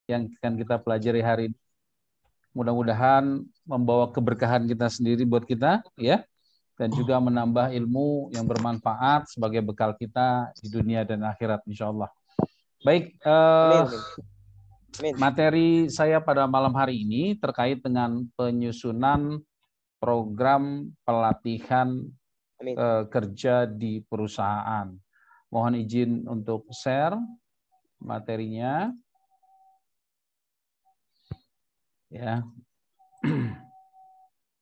yang akan kita pelajari hari ini. Mudah-mudahan membawa keberkahan kita sendiri buat kita, ya, dan juga menambah ilmu yang bermanfaat sebagai bekal kita di dunia dan akhirat, insya Allah. Baik, materi saya pada malam hari ini terkait dengan penyusunan program pelatihan kerja di perusahaan. Mohon izin untuk share materinya. Ya.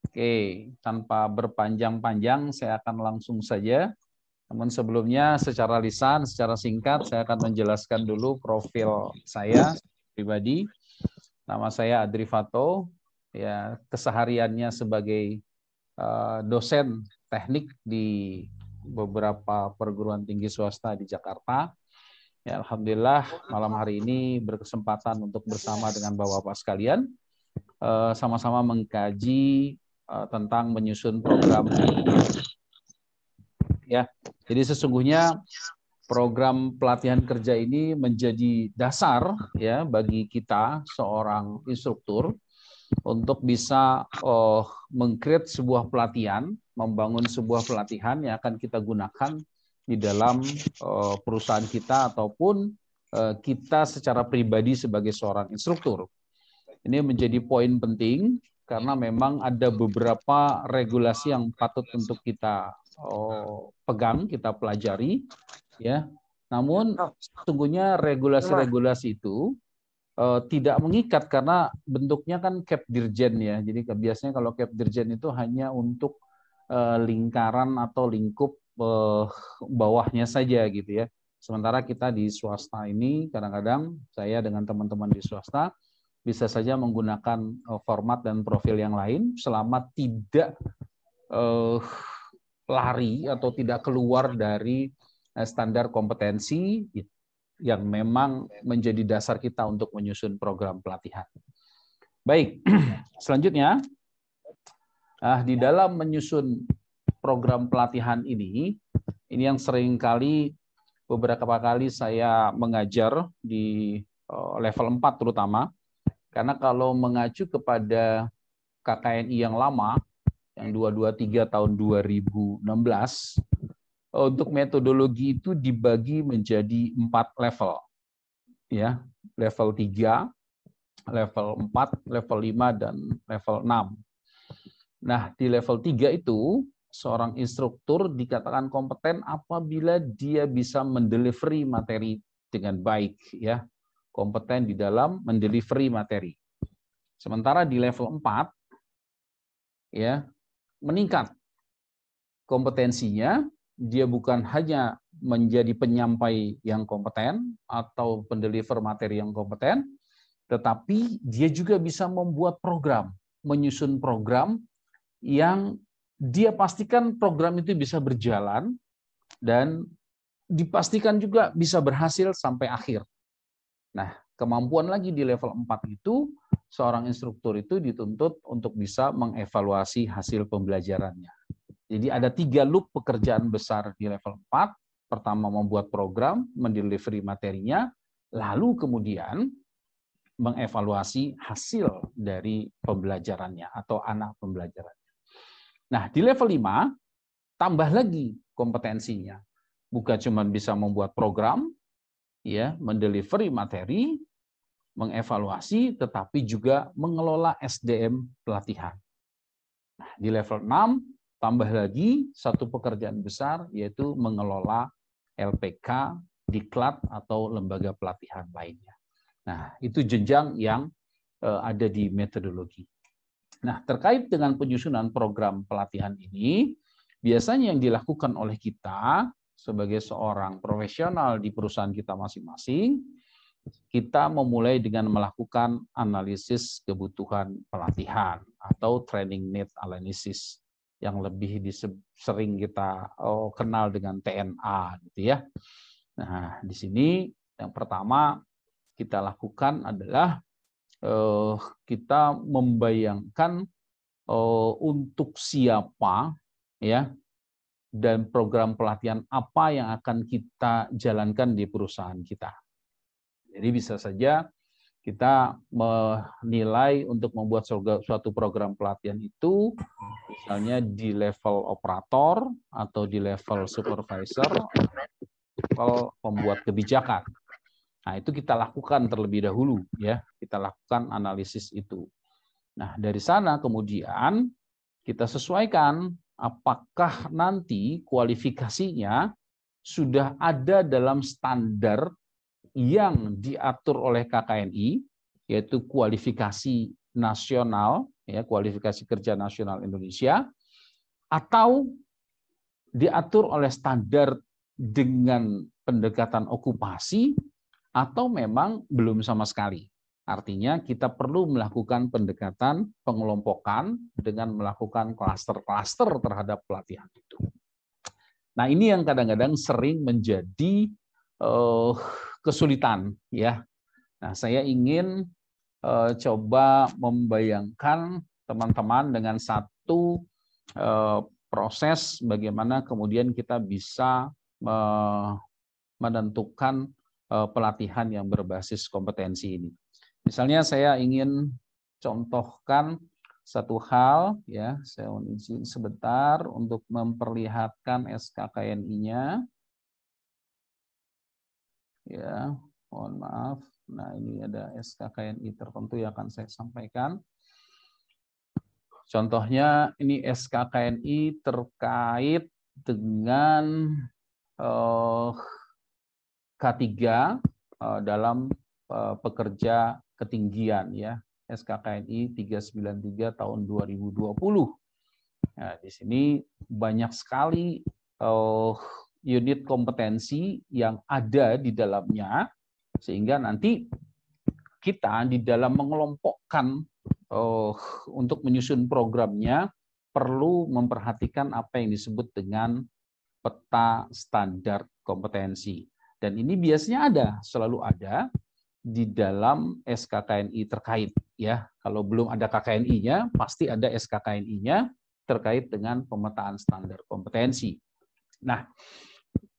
Oke, tanpa berpanjang-panjang saya akan langsung saja. Namun sebelumnya secara lisan, secara singkat saya akan menjelaskan dulu profil saya pribadi. Nama saya Adri Fato, ya, kesehariannya sebagai dosen teknik di beberapa perguruan tinggi swasta di Jakarta. Ya, alhamdulillah malam hari ini berkesempatan untuk bersama dengan Bapak-Bapak sekalian sama-sama mengkaji tentang menyusun program. Ya, jadi sesungguhnya program pelatihan kerja ini menjadi dasar ya bagi kita seorang instruktur untuk bisa meng-create sebuah pelatihan, membangun sebuah pelatihan yang akan kita gunakan di dalam perusahaan kita ataupun kita secara pribadi sebagai seorang instruktur. Ini menjadi poin penting karena memang ada beberapa regulasi yang patut untuk kita pegang, kita pelajari, ya. Namun sesungguhnya regulasi-regulasi itu tidak mengikat karena bentuknya kan cap dirjen ya. Jadi biasanya kalau cap dirjen itu hanya untuk lingkaran atau lingkup bawahnya saja gitu ya. Sementara kita di swasta ini kadang-kadang saya dengan teman-teman di swasta bisa saja menggunakan format dan profil yang lain selama tidak lari atau tidak keluar dari standar kompetensi yang memang menjadi dasar kita untuk menyusun program pelatihan. Baik, selanjutnya di dalam menyusun program pelatihan ini yang sering kali beberapa kali saya mengajar di level 4 terutama. Karena kalau mengacu kepada KKNI yang lama, yang 223 tahun 2016, untuk metodologi itu dibagi menjadi 4 level. Ya, level 3, level 4, level 5, dan level 6. Nah, di level 3 itu, seorang instruktur dikatakan kompeten apabila dia bisa mendelivery materi dengan baik, ya. Kompeten di dalam mendelivery materi. Sementara di level 4 ya meningkat kompetensinya, dia bukan hanya menjadi penyampai yang kompeten atau pendeliver materi yang kompeten, tetapi dia juga bisa membuat program, menyusun program yang dia pastikan program itu bisa berjalan dan dipastikan juga bisa berhasil sampai akhir. Nah, kemampuan lagi di level 4 itu, seorang instruktur itu dituntut untuk bisa mengevaluasi hasil pembelajarannya. Jadi ada 3 loop pekerjaan besar di level 4. Pertama membuat program, mendelivery materinya, lalu kemudian mengevaluasi hasil dari pembelajarannya atau anak pembelajarannya. Nah, di level 5, tambah lagi kompetensinya. Bukan cuma bisa membuat program, ya, mendelivery materi, mengevaluasi, tetapi juga mengelola SDM pelatihan. Nah, di level 6, tambah lagi satu pekerjaan besar, yaitu mengelola LPK, diklat, atau lembaga pelatihan lainnya. Nah, itu jenjang yang ada di metodologi. Nah, terkait dengan penyusunan program pelatihan ini, biasanya yang dilakukan oleh kita sebagai seorang profesional di perusahaan kita masing-masing, kita memulai dengan melakukan analisis kebutuhan pelatihan atau training need analysis yang lebih sering kita kenal dengan TNA gitu ya. Nah, di sini yang pertama kita lakukan adalah kita membayangkan untuk siapa ya dan program pelatihan apa yang akan kita jalankan di perusahaan kita. Jadi bisa saja kita menilai untuk membuat suatu program pelatihan itu misalnya di level operator atau di level supervisor, level pembuat kebijakan. Nah, itu kita lakukan terlebih dahulu ya, kita lakukan analisis itu. Nah, dari sana kemudian kita sesuaikan apakah nanti kualifikasinya sudah ada dalam standar yang diatur oleh KKNI, yaitu kualifikasi nasional, ya, kualifikasi kerja nasional Indonesia, atau diatur oleh standar dengan pendekatan okupasi, atau memang belum sama sekali. Artinya kita perlu melakukan pendekatan pengelompokan dengan melakukan klaster-klaster terhadap pelatihan itu. Nah, ini yang kadang-kadang sering menjadi kesulitan ya. Nah, saya ingin coba membayangkan teman-teman dengan satu proses bagaimana kemudian kita bisa menentukan pelatihan yang berbasis kompetensi ini. Misalnya saya ingin contohkan satu hal ya, saya izin sebentar untuk memperlihatkan SKKNI-nya. Ya, mohon maaf. Nah, ini ada SKKNI tertentu yang akan saya sampaikan. Contohnya ini SKKNI terkait dengan K3 dalam pekerja ketinggian ya, SKKNI 393 tahun 2020. Nah, di sini banyak sekali unit kompetensi yang ada di dalamnya, sehingga nanti kita di dalam mengelompokkan untuk menyusun programnya perlu memperhatikan apa yang disebut dengan peta standar kompetensi. Dan ini biasanya ada, selalu ada di dalam SKKNI terkait ya. Kalau belum ada KKNI-nya, pasti ada SKKNI-nya terkait dengan pemetaan standar kompetensi. Nah,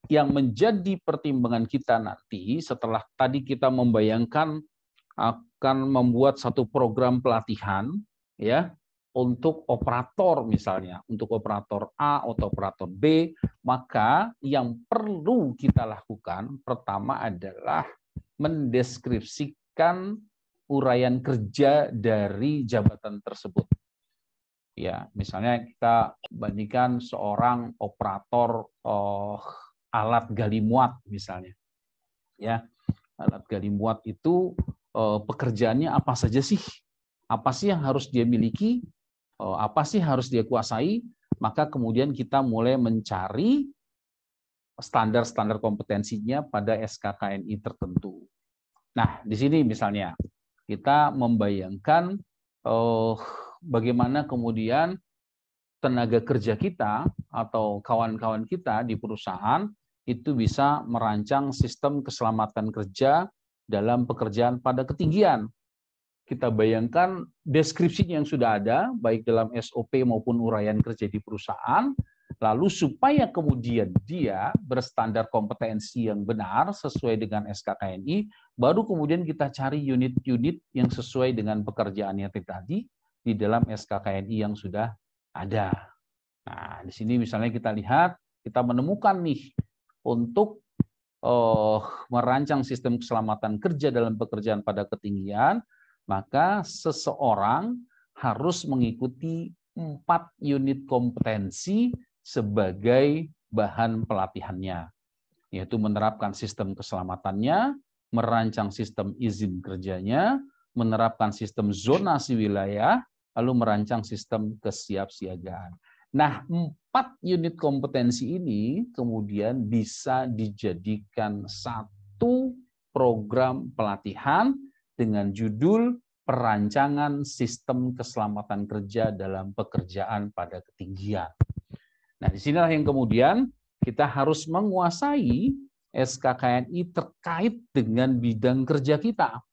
yang menjadi pertimbangan kita nanti setelah tadi kita membayangkan akan membuat satu program pelatihan ya untuk operator misalnya, untuk operator A atau operator B, maka yang perlu kita lakukan pertama adalah mendeskripsikan uraian kerja dari jabatan tersebut. Ya, misalnya kita bandingkan seorang operator alat gali muat misalnya. Ya, alat gali muat itu pekerjaannya apa saja sih? Apa sih yang harus dia miliki? Apa sih harus dia kuasai? Maka kemudian kita mulai mencari standar-standar kompetensinya pada SKKNI tertentu. Nah, di sini misalnya kita membayangkan bagaimana kemudian tenaga kerja kita atau kawan-kawan kita di perusahaan itu bisa merancang sistem keselamatan kerja dalam pekerjaan pada ketinggian. Kita bayangkan deskripsinya yang sudah ada, baik dalam SOP maupun uraian kerja di perusahaan, lalu supaya kemudian dia berstandar kompetensi yang benar sesuai dengan SKKNI, baru kemudian kita cari unit-unit yang sesuai dengan pekerjaannya tadi di dalam SKKNI yang sudah ada. Nah, di sini misalnya kita lihat, kita menemukan nih untuk merancang sistem keselamatan kerja dalam pekerjaan pada ketinggian, maka seseorang harus mengikuti 4 unit kompetensi sebagai bahan pelatihannya, yaitu menerapkan sistem keselamatannya, merancang sistem izin kerjanya, menerapkan sistem zonasi wilayah, lalu merancang sistem kesiapsiagaan. Nah, 4 unit kompetensi ini kemudian bisa dijadikan satu program pelatihan dengan judul Perancangan Sistem Keselamatan Kerja dalam Pekerjaan pada Ketinggian. Nah, disinilah yang kemudian kita harus menguasai SKKNI terkait dengan bidang kerja kita.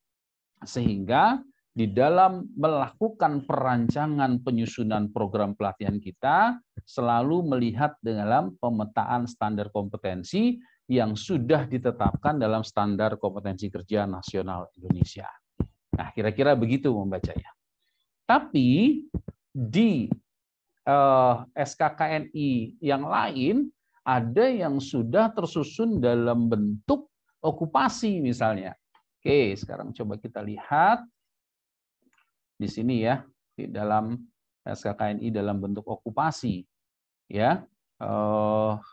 Sehingga di dalam melakukan perancangan penyusunan program pelatihan kita selalu melihat dalam pemetaan standar kompetensi yang sudah ditetapkan dalam standar kompetensi kerja nasional Indonesia. Nah, kira-kira begitu membacanya. Tapi di SKKNI yang lain ada yang sudah tersusun dalam bentuk okupasi misalnya. Oke, sekarang coba kita lihat di sini ya, di dalam SKKNI dalam bentuk okupasi. Ya,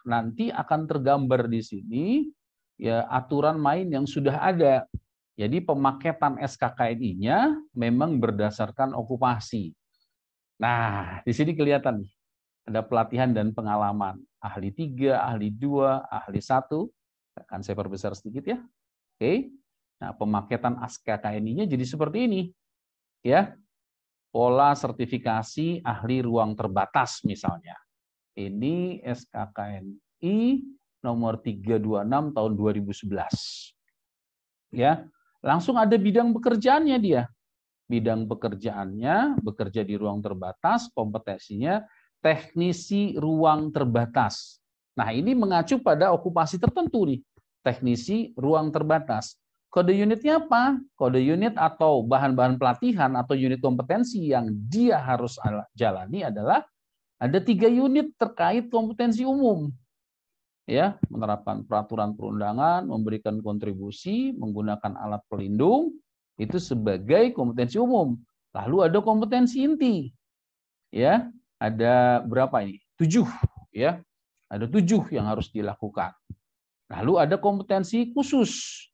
nanti akan tergambar di sini ya aturan main yang sudah ada. Jadi pemaketan SKKNI-nya memang berdasarkan okupasi. Nah, di sini kelihatan nih, ada pelatihan dan pengalaman. Ahli 3, ahli 2, ahli 1. Akan saya perbesar sedikit ya. Oke. Nah, pemaketan SKKNI-nya jadi seperti ini. Ya. Pola sertifikasi ahli ruang terbatas misalnya. Ini SKKNI nomor 326 tahun 2011. Ya. Langsung ada bidang pekerjaannya dia. Bidang pekerjaannya bekerja di ruang terbatas, kompetensinya teknisi ruang terbatas. Nah, ini mengacu pada okupasi tertentu nih, teknisi ruang terbatas. Kode unitnya apa? Kode unit atau bahan-bahan pelatihan atau unit kompetensi yang dia harus jalani adalah ada 3 unit terkait kompetensi umum. Ya, menerapkan peraturan perundangan, memberikan kontribusi, menggunakan alat pelindung, itu sebagai kompetensi umum. Lalu ada kompetensi inti. Ya, ada berapa ini? 7 ya. Ada 7 yang harus dilakukan. Lalu ada kompetensi khusus.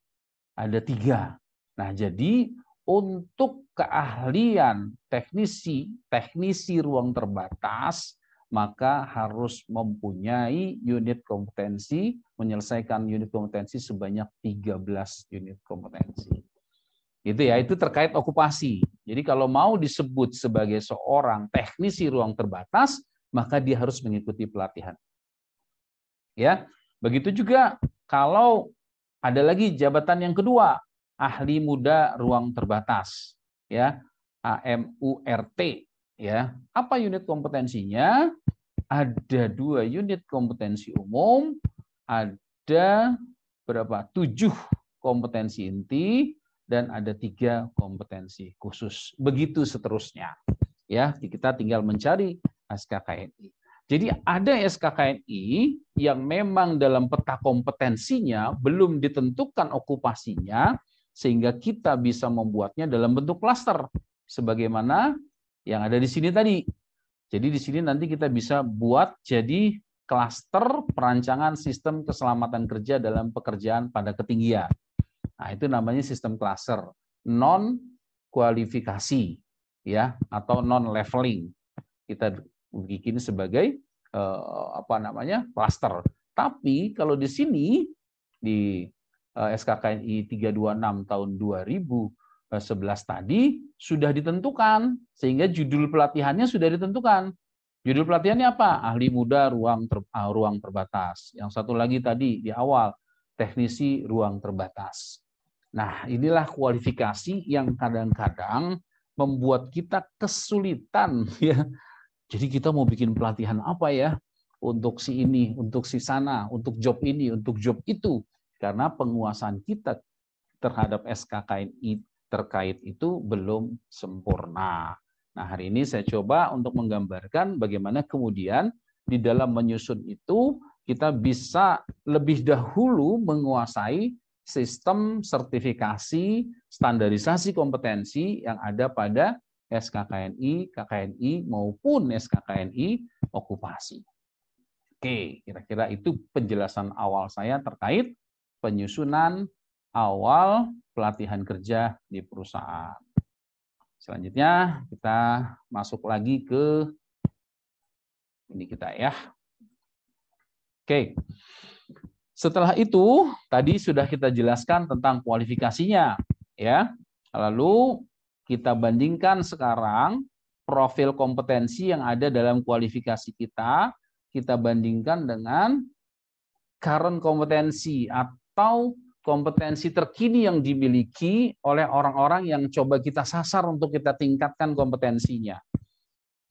Ada 3. Nah, jadi untuk keahlian teknisi ruang terbatas, maka harus mempunyai unit kompetensi, menyelesaikan unit kompetensi sebanyak 13 unit kompetensi. Itu ya, itu terkait okupasi. Jadi kalau mau disebut sebagai seorang teknisi ruang terbatas, maka dia harus mengikuti pelatihan. Ya, begitu juga kalau ada lagi jabatan yang kedua, ahli muda ruang terbatas, ya, AMURT, ya. Apa unit kompetensinya? Ada 2 unit kompetensi umum, ada berapa? 7 kompetensi inti dan ada 3 kompetensi khusus. Begitu seterusnya. Ya, kita tinggal mencari SKKNI. Jadi ada SKKNI yang memang dalam peta kompetensinya belum ditentukan okupasinya, sehingga kita bisa membuatnya dalam bentuk klaster, sebagaimana yang ada di sini tadi. Jadi di sini nanti kita bisa buat jadi klaster perancangan sistem keselamatan kerja dalam pekerjaan pada ketinggian. Nah, itu namanya sistem klaster, non kualifikasi ya, atau non leveling. Kita bikin sebagai klaster. Tapi kalau di sini di SKKNI 326 tahun 2011 tadi sudah ditentukan, sehingga judul pelatihannya sudah ditentukan. Judul pelatihannya apa? Ahli muda ruang terbatas. Yang satu lagi tadi di awal, teknisi ruang terbatas. Nah, inilah kualifikasi yang kadang-kadang membuat kita kesulitan ya. Jadi kita mau bikin pelatihan apa ya? Untuk si ini, untuk si sana, untuk job ini, untuk job itu. Karena penguasaan kita terhadap SKKNI terkait itu belum sempurna. Nah, hari ini saya coba untuk menggambarkan bagaimana kemudian di dalam menyusun itu kita bisa lebih dahulu menguasai sistem sertifikasi, standarisasi kompetensi yang ada pada SKKNI, KKNI maupun SKKNI okupasi. Oke, kira-kira itu penjelasan awal saya terkait penyusunan awal pelatihan kerja di perusahaan. Selanjutnya kita masuk lagi ke ini kita ya. Oke. Setelah itu tadi sudah kita jelaskan tentang kualifikasinya ya. Lalu kita bandingkan sekarang profil kompetensi yang ada dalam kualifikasi kita bandingkan dengan current kompetensi atau kompetensi terkini yang dimiliki oleh orang-orang yang coba kita sasar untuk kita tingkatkan kompetensinya.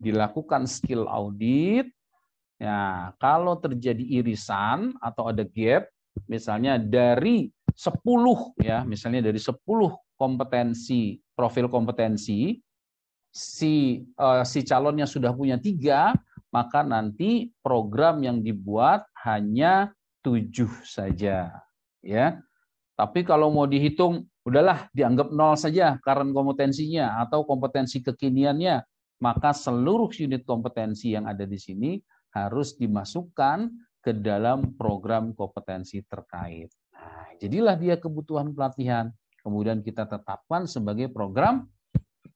Dilakukan skill audit. Ya, kalau terjadi irisan atau ada gap, misalnya dari 10 ya, misalnya dari 10 kompetensi profil kompetensi, si calonnya sudah punya 3, maka nanti program yang dibuat hanya 7 saja, ya. Tapi kalau mau dihitung, udahlah dianggap 0 saja current kompetensinya atau kompetensi kekiniannya, maka seluruh unit kompetensi yang ada di sini harus dimasukkan ke dalam program kompetensi terkait. Nah, jadilah dia kebutuhan pelatihan, kemudian kita tetapkan sebagai program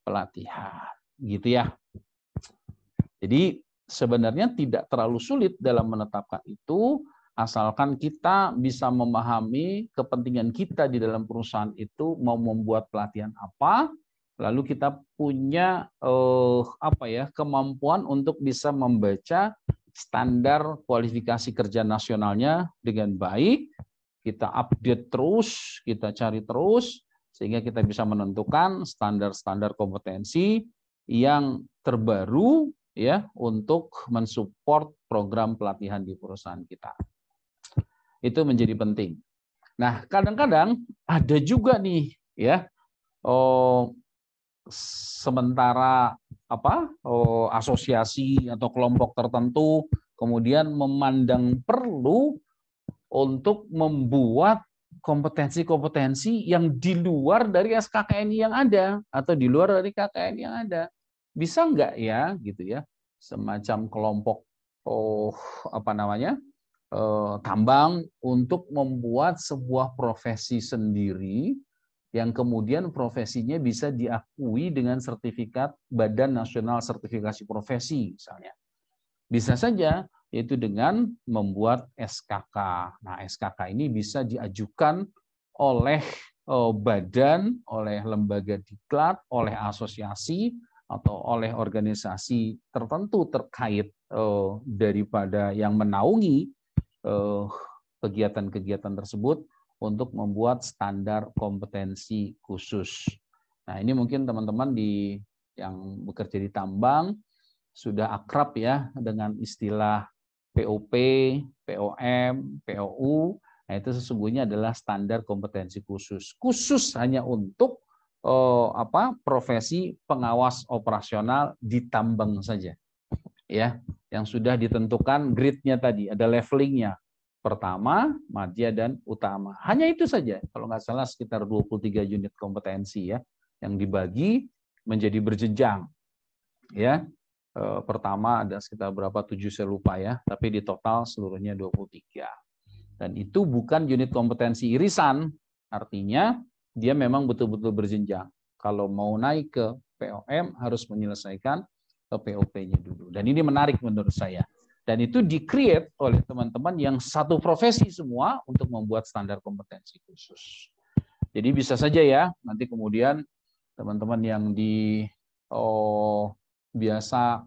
pelatihan, gitu ya. Jadi sebenarnya tidak terlalu sulit dalam menetapkan itu, asalkan kita bisa memahami kepentingan kita di dalam perusahaan itu mau membuat pelatihan apa, lalu kita punya kemampuan untuk bisa membaca standar kualifikasi kerja nasionalnya dengan baik, kita update terus, kita cari terus, sehingga kita bisa menentukan standar-standar kompetensi yang terbaru ya untuk mensupport program pelatihan di perusahaan kita. Itu menjadi penting. Nah, kadang-kadang ada juga nih ya sementara asosiasi atau kelompok tertentu kemudian memandang perlu untuk membuat kompetensi-kompetensi yang di luar dari SKKNI yang ada atau di luar dari KKN yang ada. Bisa enggak ya gitu ya, semacam kelompok tambang untuk membuat sebuah profesi sendiri yang kemudian profesinya bisa diakui dengan sertifikat Badan Nasional Sertifikasi Profesi misalnya. Bisa saja, yaitu dengan membuat SKK. Nah, SKK ini bisa diajukan oleh badan, oleh lembaga diklat, oleh asosiasi, atau oleh organisasi tertentu terkait daripada yang menaungi kegiatan-kegiatan tersebut untuk membuat standar kompetensi khusus. Nah, ini mungkin teman-teman yang bekerja di tambang sudah akrab ya dengan istilah POP, POM, POU. Nah, itu sesungguhnya adalah standar kompetensi khusus. Khusus hanya untuk profesi pengawas operasional di tambang saja. Ya, yang sudah ditentukan grade-nya tadi, ada levelingnya. Pertama, madya dan utama. Hanya itu saja. Kalau nggak salah sekitar 23 unit kompetensi ya yang dibagi menjadi berjenjang. Ya. Pertama ada sekitar berapa 7 saya lupa ya, tapi di total seluruhnya 23. Dan itu bukan unit kompetensi irisan, artinya dia memang betul-betul berjenjang. Kalau mau naik ke POM harus menyelesaikan ke POP-nya dulu. Dan ini menarik menurut saya. Dan itu di-create oleh teman-teman yang satu profesi semua untuk membuat standar kompetensi khusus. Jadi bisa saja ya, nanti kemudian teman-teman yang biasa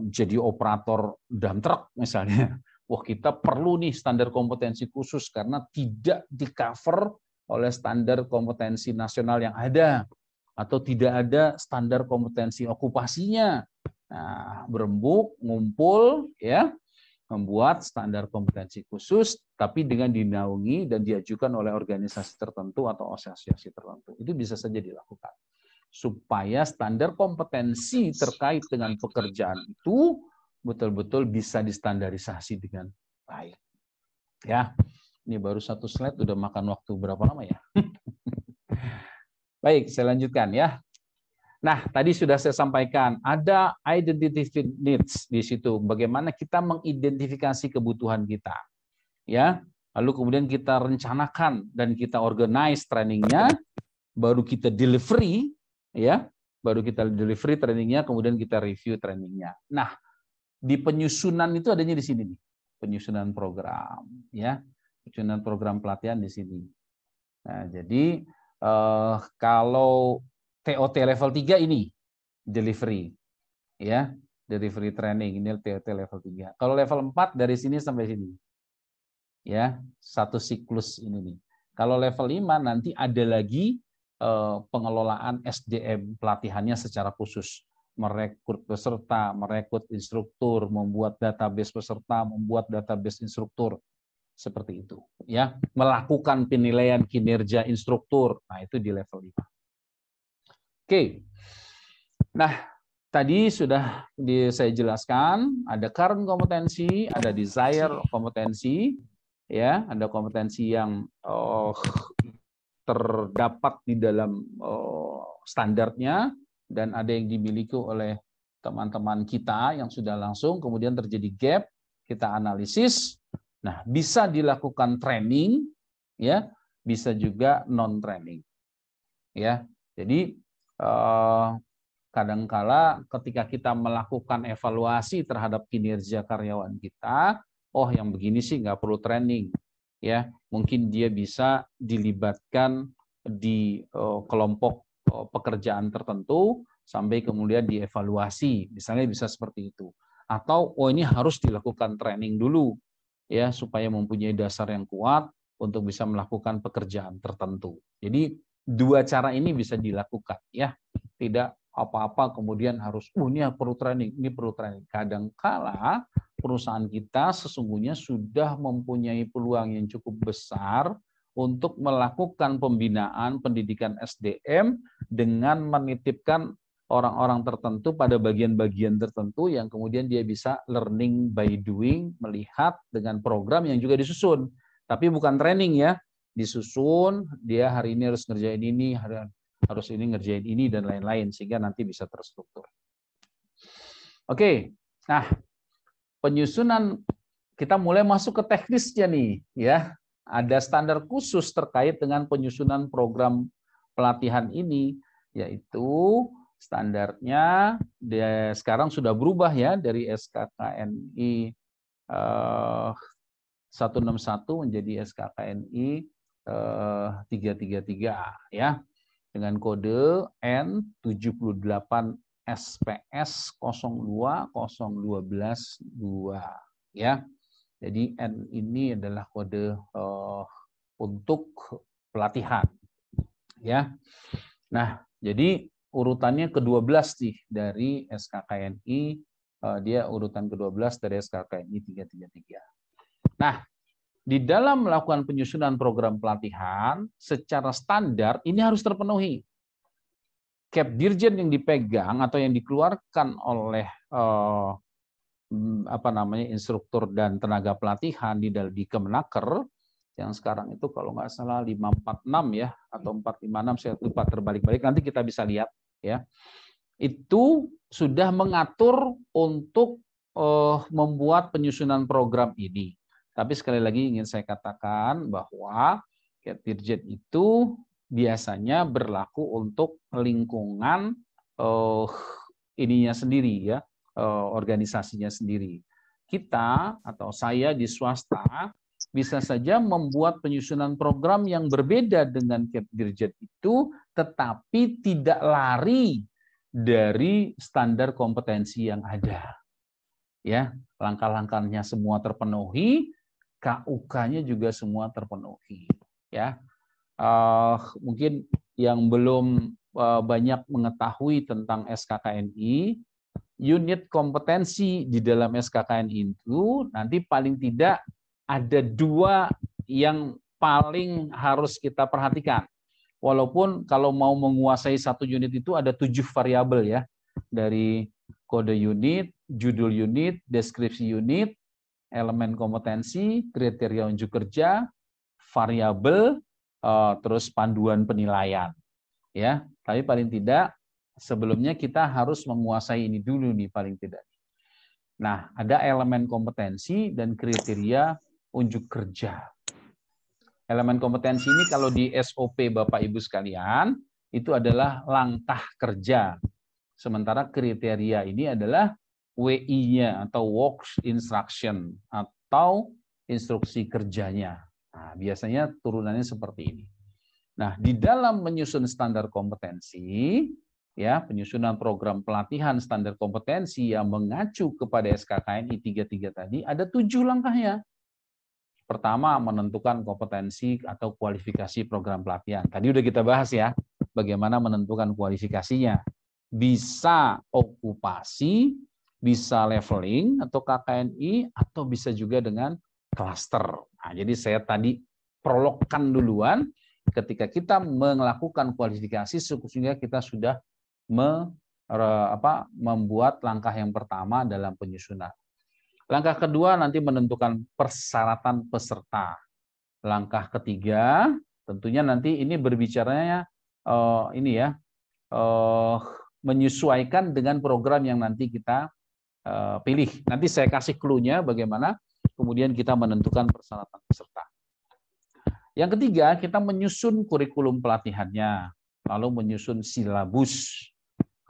jadi operator dump truck misalnya, wah kita perlu nih standar kompetensi khusus karena tidak di-cover oleh standar kompetensi nasional yang ada, atau tidak ada standar kompetensi okupasinya. Nah, berembuk, ngumpul, ya, membuat standar kompetensi khusus, tapi dengan dinaungi dan diajukan oleh organisasi tertentu atau asosiasi tertentu. Itu bisa saja dilakukan. Supaya standar kompetensi terkait dengan pekerjaan itu betul-betul bisa distandarisasi dengan baik. Ya, ini baru satu slide, udah makan waktu berapa lama ya? Baik, saya lanjutkan ya. Nah, tadi sudah saya sampaikan, ada identity needs di situ. Bagaimana kita mengidentifikasi kebutuhan kita. Ya, lalu kemudian kita rencanakan dan kita organize trainingnya, baru kita delivery, ya, baru kita delivery trainingnya, kemudian kita review trainingnya. Nah, di penyusunan itu adanya di sini nih, penyusunan program, ya, penyusunan program pelatihan di sini. Nah, jadi kalau TOT level 3 ini delivery, ya, delivery training ini TOT level 3. Kalau level 4 dari sini sampai sini, ya, satu siklus ini nih. Kalau level 5 nanti ada lagi pengelolaan SDM pelatihannya secara khusus, merekrut peserta, merekrut instruktur, membuat database peserta, membuat database instruktur, seperti itu, ya, melakukan penilaian kinerja instruktur. Nah, itu di level 5. Oke. Nah, tadi sudah saya jelaskan, ada current kompetensi, ada desire kompetensi, ya, ada kompetensi yang terdapat di dalam standarnya, dan ada yang dimiliki oleh teman-teman kita yang sudah langsung, kemudian terjadi gap, kita analisis. Nah, bisa dilakukan training, ya, bisa juga non training, ya. Jadi kadangkala ketika kita melakukan evaluasi terhadap kinerja karyawan kita, oh yang begini sih nggak perlu training, ya, mungkin dia bisa dilibatkan di kelompok pekerjaan tertentu sampai kemudian dievaluasi, misalnya bisa seperti itu. Atau oh ini harus dilakukan training dulu, ya, supaya mempunyai dasar yang kuat untuk bisa melakukan pekerjaan tertentu. Jadi dua cara ini bisa dilakukan, ya. Tidak apa-apa kemudian harus ini perlu training, ini perlu training. Kadangkala perusahaan kita sesungguhnya sudah mempunyai peluang yang cukup besar untuk melakukan pembinaan pendidikan SDM dengan menitipkan orang-orang tertentu pada bagian-bagian tertentu yang kemudian dia bisa learning by doing, melihat dengan program yang juga disusun. Tapi bukan training, ya, disusun, dia hari ini harus ngerjain ini, harus ini ngerjain ini, dan lain-lain, sehingga nanti bisa terstruktur. Oke, nah penyusunan, kita mulai masuk ke teknisnya nih, ya. Ada standar khusus terkait dengan penyusunan program pelatihan ini, yaitu standarnya sekarang sudah berubah, ya, dari SKKNI 161 menjadi SKKNI 333, ya, dengan kode N78 SPS 020122, ya. Jadi N ini adalah kode untuk pelatihan, ya. Nah, jadi urutannya ke-12 nih dari SKKNI, dia urutan ke-12 dari SKKNI 333. Nah, di dalam melakukan penyusunan program pelatihan secara standar ini harus terpenuhi. Dirjen yang dipegang atau yang dikeluarkan oleh instruktur dan tenaga pelatihan di Kemenaker yang sekarang itu kalau nggak salah 546, ya, atau 456, saya lupa, terbalik-balik, nanti kita bisa lihat, ya. Itu sudah mengatur untuk membuat penyusunan program ini. Tapi sekali lagi ingin saya katakan bahwa Dirjen itu biasanya berlaku untuk lingkungan ininya sendiri, ya, organisasinya sendiri. Kita atau saya di swasta bisa saja membuat penyusunan program yang berbeda dengan Dirjen itu, tetapi tidak lari dari standar kompetensi yang ada, ya. Langkah-langkahnya semua terpenuhi, KUK-nya juga semua terpenuhi, ya. Mungkin yang belum banyak mengetahui tentang SKKNI, unit kompetensi di dalam SKKNI itu nanti paling tidak ada 2 yang paling harus kita perhatikan. Walaupun kalau mau menguasai 1 unit itu ada 7 variabel, ya, dari kode unit, judul unit, deskripsi unit, elemen kompetensi, kriteria unjuk kerja, variabel, terus panduan penilaian, ya. Tapi paling tidak sebelumnya kita harus menguasai ini dulu nih paling tidak. Nah, ada elemen kompetensi dan kriteria unjuk kerja. Elemen kompetensi ini kalau di SOP Bapak Ibu sekalian itu adalah langkah kerja. Sementara kriteria ini adalah WI-nya atau works instruction atau instruksi kerjanya. Nah, biasanya turunannya seperti ini. Nah, di dalam menyusun standar kompetensi, ya, penyusunan program pelatihan standar kompetensi yang mengacu kepada SKKNI 33 tadi ada 7 langkahnya. Pertama, menentukan kompetensi atau kualifikasi program pelatihan. Tadi udah kita bahas, ya, bagaimana menentukan kualifikasinya. Bisa okupasi, bisa leveling atau KKNI, atau bisa juga dengan klaster. Nah, jadi saya tadi prologkan duluan, ketika kita melakukan kualifikasi, sesungguhnya kita sudah membuat langkah yang pertama dalam penyusunan. Langkah kedua nanti menentukan persyaratan peserta. Langkah ketiga tentunya nanti ini berbicaranya menyesuaikan dengan program yang nanti kita pilih. Nanti saya kasih clue-nya bagaimana kemudian kita menentukan persyaratan peserta. Yang ketiga, kita menyusun kurikulum pelatihannya, lalu menyusun silabus,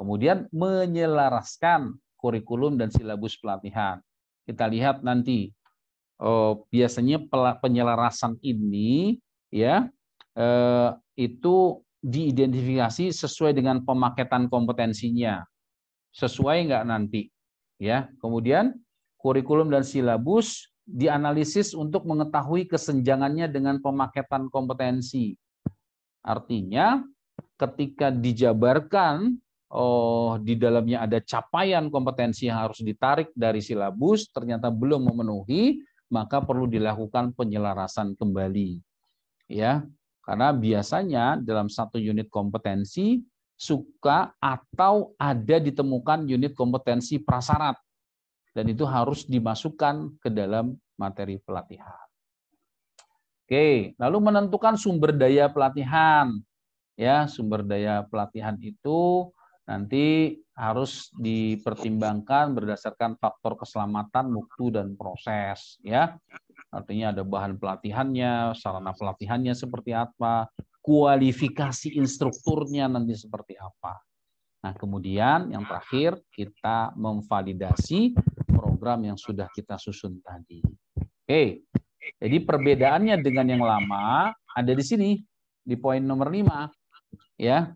kemudian menyelaraskan kurikulum dan silabus pelatihan. Kita lihat nanti biasanya penyelarasan ini ya itu diidentifikasi sesuai dengan pemaketan kompetensinya, sesuai nggak nanti ya. Kemudian kurikulum dan silabus dianalisis untuk mengetahui kesenjangannya dengan pemaketan kompetensi. Artinya ketika dijabarkan di dalamnya ada capaian kompetensi yang harus ditarik dari silabus ternyata belum memenuhi, maka perlu dilakukan penyelarasan kembali. Ya, karena biasanya dalam satu unit kompetensi suka atau ada ditemukan unit kompetensi prasyarat. Dan itu harus dimasukkan ke dalam materi pelatihan. Oke, lalu menentukan sumber daya pelatihan. Ya, sumber daya pelatihan itu nanti harus dipertimbangkan berdasarkan faktor keselamatan, mutu, dan proses. Ya, artinya ada bahan pelatihannya, sarana pelatihannya seperti apa, kualifikasi instrukturnya nanti seperti apa. Nah, kemudian yang terakhir kita memvalidasi program yang sudah kita susun tadi. Oke, jadi perbedaannya dengan yang lama ada di sini, di poin nomor 5. Ya,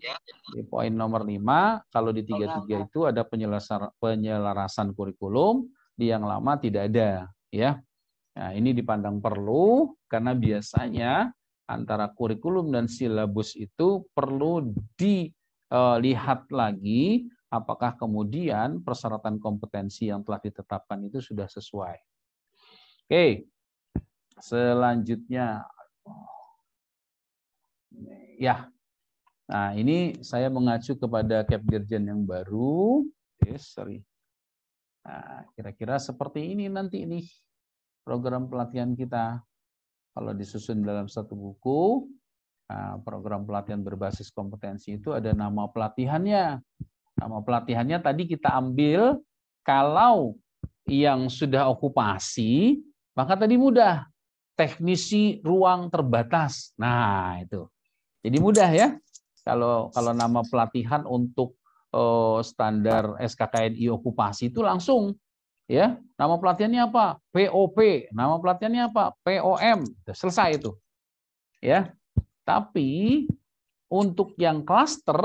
di poin nomor 5, kalau di 33 itu ada penyelarasan kurikulum, di yang lama tidak ada. Ya, nah, ini dipandang perlu karena biasanya antara kurikulum dan silabus itu perlu dilihat lagi apakah kemudian persyaratan kompetensi yang telah ditetapkan itu sudah sesuai. Oke, selanjutnya ya. Nah, ini saya mengacu kepada Capdirjen yang baru. Nah, kira-kira seperti ini nanti ini program pelatihan kita. Kalau disusun dalam satu buku, nah, program pelatihan berbasis kompetensi itu ada nama pelatihannya. Nama pelatihannya tadi kita ambil, kalau yang sudah okupasi, maka tadi mudah. Teknisi ruang terbatas. Nah, itu. Jadi mudah ya. Kalau nama pelatihan untuk standar SKKNI okupasi itu langsung ya, nama pelatihannya apa? POP, nama pelatihannya apa? POM. Selesai itu. Ya. Tapi untuk yang klaster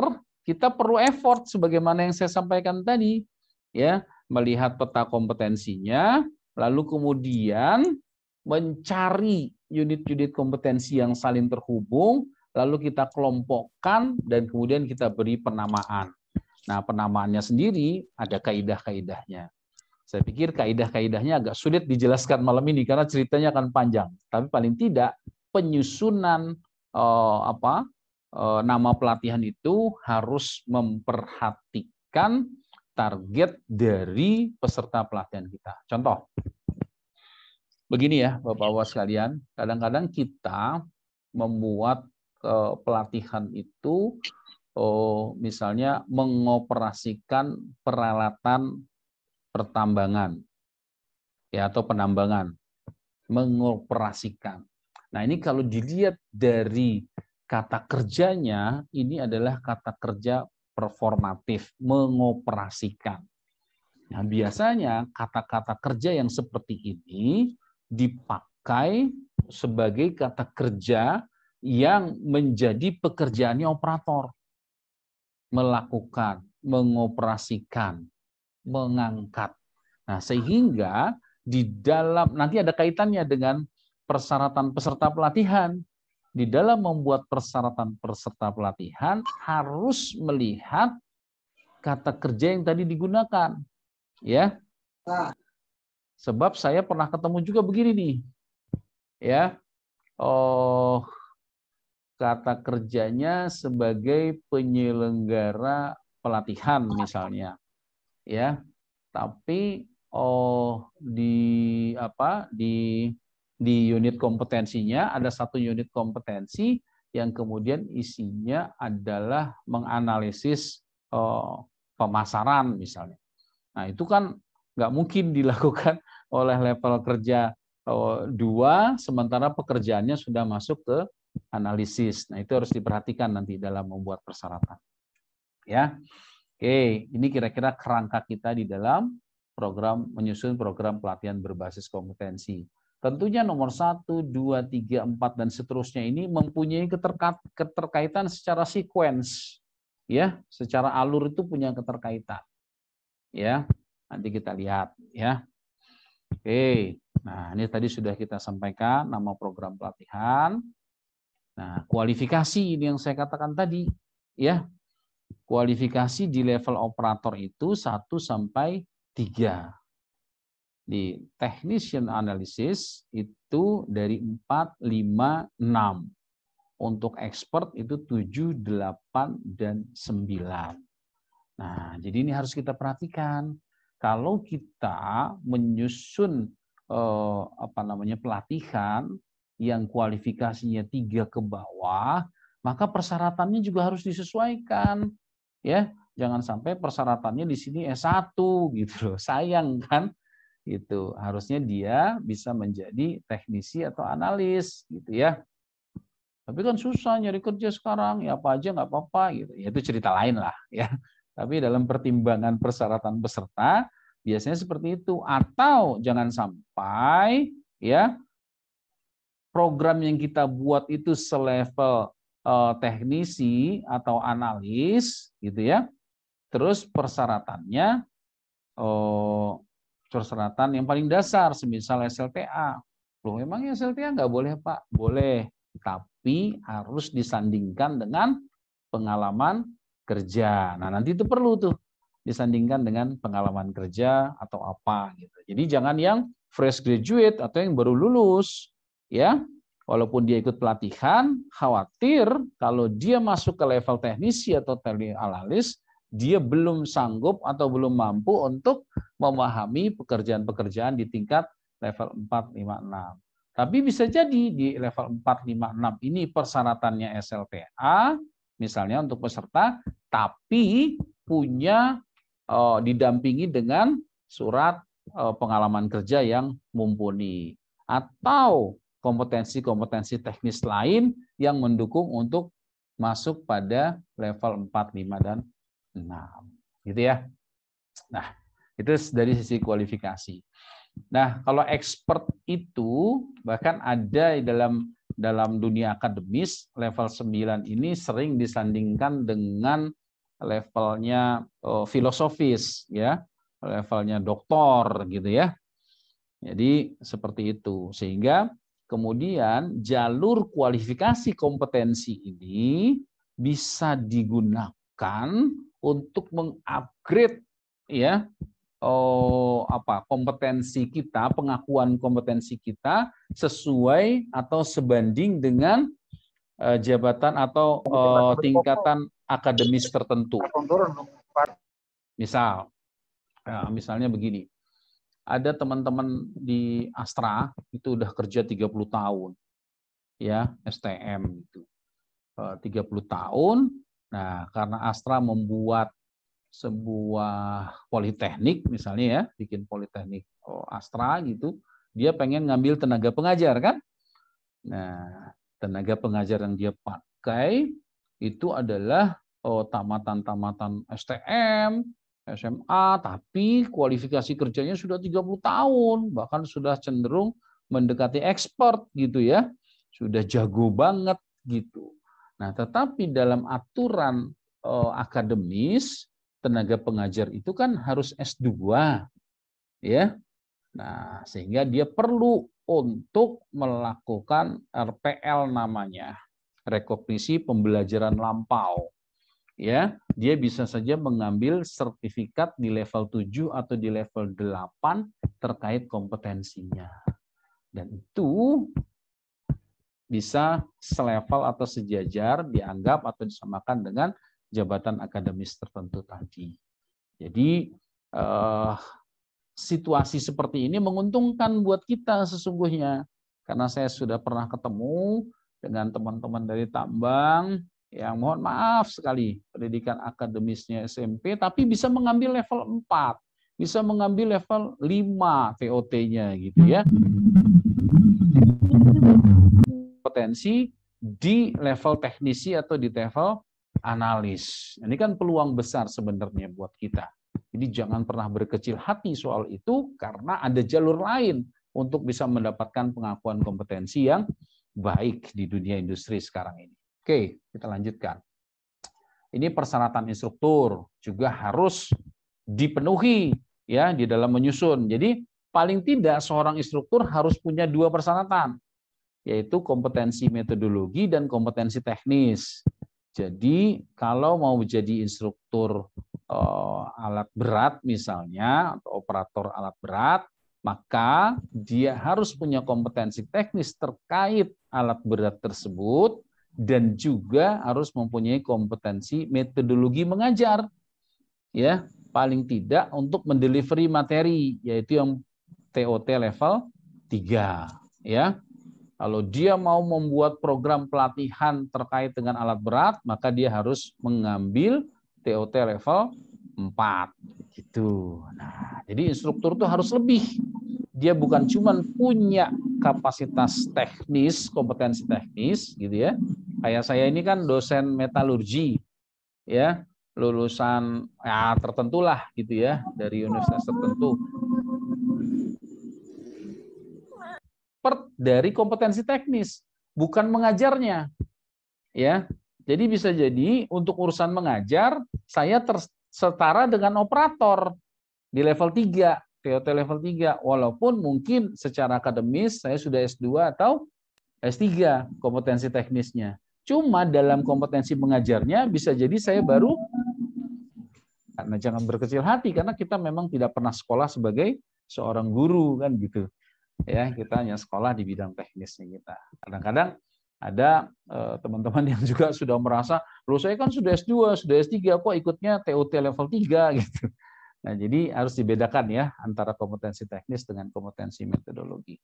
kita perlu effort sebagaimana yang saya sampaikan tadi, ya, melihat peta kompetensinya, lalu kemudian mencari unit-unit kompetensi yang saling terhubung, lalu kita kelompokkan dan kemudian kita beri penamaan. Nah, penamaannya sendiri ada kaidah-kaidahnya. Saya pikir kaidah-kaidahnya agak sulit dijelaskan malam ini karena ceritanya akan panjang. Tapi paling tidak penyusunan nama pelatihan itu harus memperhatikan target dari peserta pelatihan kita. Contoh, begini ya Bapak-Bapak sekalian, kadang-kadang kita membuat pelatihan itu misalnya mengoperasikan peralatan pertambangan ya atau penambangan, mengoperasikan. Nah, ini kalau dilihat dari kata kerjanya, ini adalah kata kerja performatif, mengoperasikan. Nah, biasanya kata-kata kerja yang seperti ini dipakai sebagai kata kerja yang menjadi pekerjaannya operator. Melakukan, mengoperasikan, mengangkat. Nah, sehingga di dalam, nanti ada kaitannya dengan persyaratan peserta pelatihan. Di dalam membuat persyaratan peserta pelatihan harus melihat kata kerja yang tadi digunakan. Ya. Sebab saya pernah ketemu juga begini nih. Ya. Kata kerjanya sebagai penyelenggara pelatihan misalnya, ya. Tapi di unit kompetensinya ada satu unit kompetensi yang kemudian isinya adalah menganalisis pemasaran misalnya. Nah, itu kan nggak mungkin dilakukan oleh level kerja 2, sementara pekerjaannya sudah masuk ke analisis. Nah, itu harus diperhatikan nanti dalam membuat persyaratan. Ya, oke, ini kira-kira kerangka kita di dalam menyusun program pelatihan berbasis kompetensi. Tentunya nomor 1, 2, 3, 4 dan seterusnya ini mempunyai keterkaitan secara sequence, ya, secara alur itu punya keterkaitan, ya. Nanti kita lihat, ya. Oke, nah ini tadi sudah kita sampaikan nama program pelatihan. Nah, kualifikasi ini yang saya katakan tadi, ya. Kualifikasi di level operator itu 1 sampai 3. Di technician analysis itu dari 4, 5, 6. Untuk expert itu 7, 8, dan 9. Nah, jadi ini harus kita perhatikan. Kalau kita menyusun pelatihan yang kualifikasinya 3 ke bawah, maka persyaratannya juga harus disesuaikan. Ya, jangan sampai persyaratannya di sini S1 gitu loh. Sayang kan? Itu harusnya dia bisa menjadi teknisi atau analis gitu ya. Tapi kan susah nyari kerja sekarang, ya apa aja nggak apa-apa gitu. Ya itu cerita lain lah ya. Tapi dalam pertimbangan persyaratan peserta biasanya seperti itu. Atau jangan sampai ya program yang kita buat itu selevel teknisi atau analis gitu ya. Terus persyaratannya persyaratan yang paling dasar, semisal SLTA. Loh, memang SLTA nggak boleh, Pak? Boleh, tapi harus disandingkan dengan pengalaman kerja. Nah, nanti itu perlu tuh disandingkan dengan pengalaman kerja atau apa gitu. Jadi jangan yang fresh graduate atau yang baru lulus, ya. Walaupun dia ikut pelatihan, khawatir kalau dia masuk ke level teknisi atau analis, dia belum sanggup atau belum mampu untuk memahami pekerjaan-pekerjaan di tingkat level 4, 5, 6. Tapi bisa jadi di level 4, 5, 6 ini persyaratannya SLTA, misalnya untuk peserta, tapi punya didampingi dengan surat pengalaman kerja yang mumpuni. Atau kompetensi-kompetensi teknis lain yang mendukung untuk masuk pada level 4, 5, dan 6. Gitu ya. Nah, itu dari sisi kualifikasi. Nah, kalau expert itu bahkan ada dalam dunia akademis, level 9 ini sering disandingkan dengan levelnya filosofis ya, levelnya doktor gitu ya. Jadi seperti itu. Sehingga kemudian jalur kualifikasi kompetensi ini bisa digunakan untuk mengupgrade ya kompetensi kita, pengakuan kompetensi kita sesuai atau sebanding dengan jabatan atau tingkatan akademis tertentu. Misalnya begini. Ada teman-teman di Astra itu udah kerja 30 tahun. Ya, STM itu. 30 tahun. Nah, karena Astra membuat sebuah politeknik misalnya ya, bikin politeknik Astra gitu, dia pengen ngambil tenaga pengajar kan. Nah, tenaga pengajar yang dia pakai itu adalah tamatan-tamatan STM, SMA, tapi kualifikasi kerjanya sudah 30 tahun, bahkan sudah cenderung mendekati expert gitu ya. Sudah jago banget gitu. Nah, tetapi dalam aturan akademis, tenaga pengajar itu kan harus S2 ya. Nah, sehingga dia perlu untuk melakukan RPL namanya, rekognisi pembelajaran lampau. Ya, dia bisa saja mengambil sertifikat di level 7 atau di level 8 terkait kompetensinya. Dan itu bisa selevel atau sejajar dianggap atau disamakan dengan jabatan akademis tertentu tadi. Jadi situasi seperti ini menguntungkan buat kita sesungguhnya. Karena saya sudah pernah ketemu dengan teman-teman dari tambang yang mohon maaf sekali pendidikan akademisnya SMP tapi bisa mengambil level 4, bisa mengambil level 5 TOT-nya gitu ya. Potensi di level teknisi atau di level analis. Ini kan peluang besar sebenarnya buat kita. Jadi jangan pernah berkecil hati soal itu karena ada jalur lain untuk bisa mendapatkan pengakuan kompetensi yang baik di dunia industri sekarang ini. Oke, kita lanjutkan. Ini persyaratan instruktur juga harus dipenuhi ya di dalam menyusun. Jadi paling tidak seorang instruktur harus punya 2 persyaratan, yaitu kompetensi metodologi dan kompetensi teknis. Jadi kalau mau jadi instruktur alat berat misalnya atau operator alat berat, maka dia harus punya kompetensi teknis terkait alat berat tersebut dan juga harus mempunyai kompetensi metodologi mengajar. Ya, paling tidak untuk mendelivery materi yaitu yang TOT level 3, ya. Kalau dia mau membuat program pelatihan terkait dengan alat berat, maka dia harus mengambil TOT level 4 gitu. Nah, jadi instruktur itu harus lebih. Dia bukan cuma punya kapasitas teknis, kompetensi teknis gitu ya. Kayak saya ini kan dosen metalurgi ya, lulusan ya tertentulah gitu ya dari universitas tertentu. Dari kompetensi teknis, bukan mengajarnya. Ya. Jadi bisa jadi untuk urusan mengajar saya setara dengan operator di level 3, TOT level 3, walaupun mungkin secara akademis saya sudah S2 atau S3 kompetensi teknisnya. Cuma dalam kompetensi mengajarnya bisa jadi saya baru, karena jangan berkecil hati karena kita memang tidak pernah sekolah sebagai seorang guru kan gitu. Ya, kita hanya sekolah di bidang teknisnya kita. Kadang-kadang ada teman-teman yang juga sudah merasa, loh saya kan sudah S2, sudah S3, kok ikutnya TOT level 3 gitu. Nah, jadi harus dibedakan ya antara kompetensi teknis dengan kompetensi metodologi.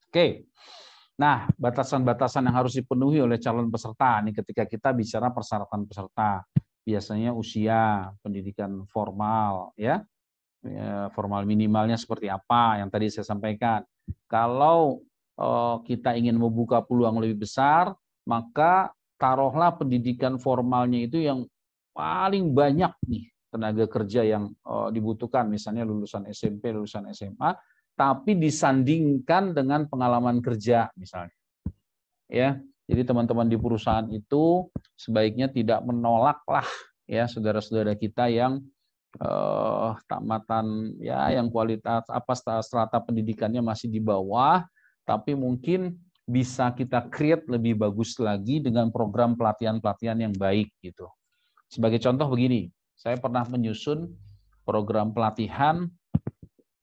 Oke. Nah, batasan-batasan yang harus dipenuhi oleh calon peserta ini ketika kita bicara persyaratan peserta. Biasanya usia, pendidikan formal ya. Formal minimalnya seperti apa yang tadi saya sampaikan. Kalau kita ingin membuka peluang lebih besar, maka taruhlah pendidikan formalnya itu yang paling banyak nih tenaga kerja yang dibutuhkan, misalnya lulusan SMP, lulusan SMA, tapi disandingkan dengan pengalaman kerja misalnya. Ya, jadi teman-teman di perusahaan itu sebaiknya tidak menolaklah ya saudara-saudara kita yang tamatan ya yang kualitas strata pendidikannya masih di bawah, tapi mungkin bisa kita create lebih bagus lagi dengan program pelatihan-pelatihan yang baik gitu. Sebagai contoh begini, saya pernah menyusun program pelatihan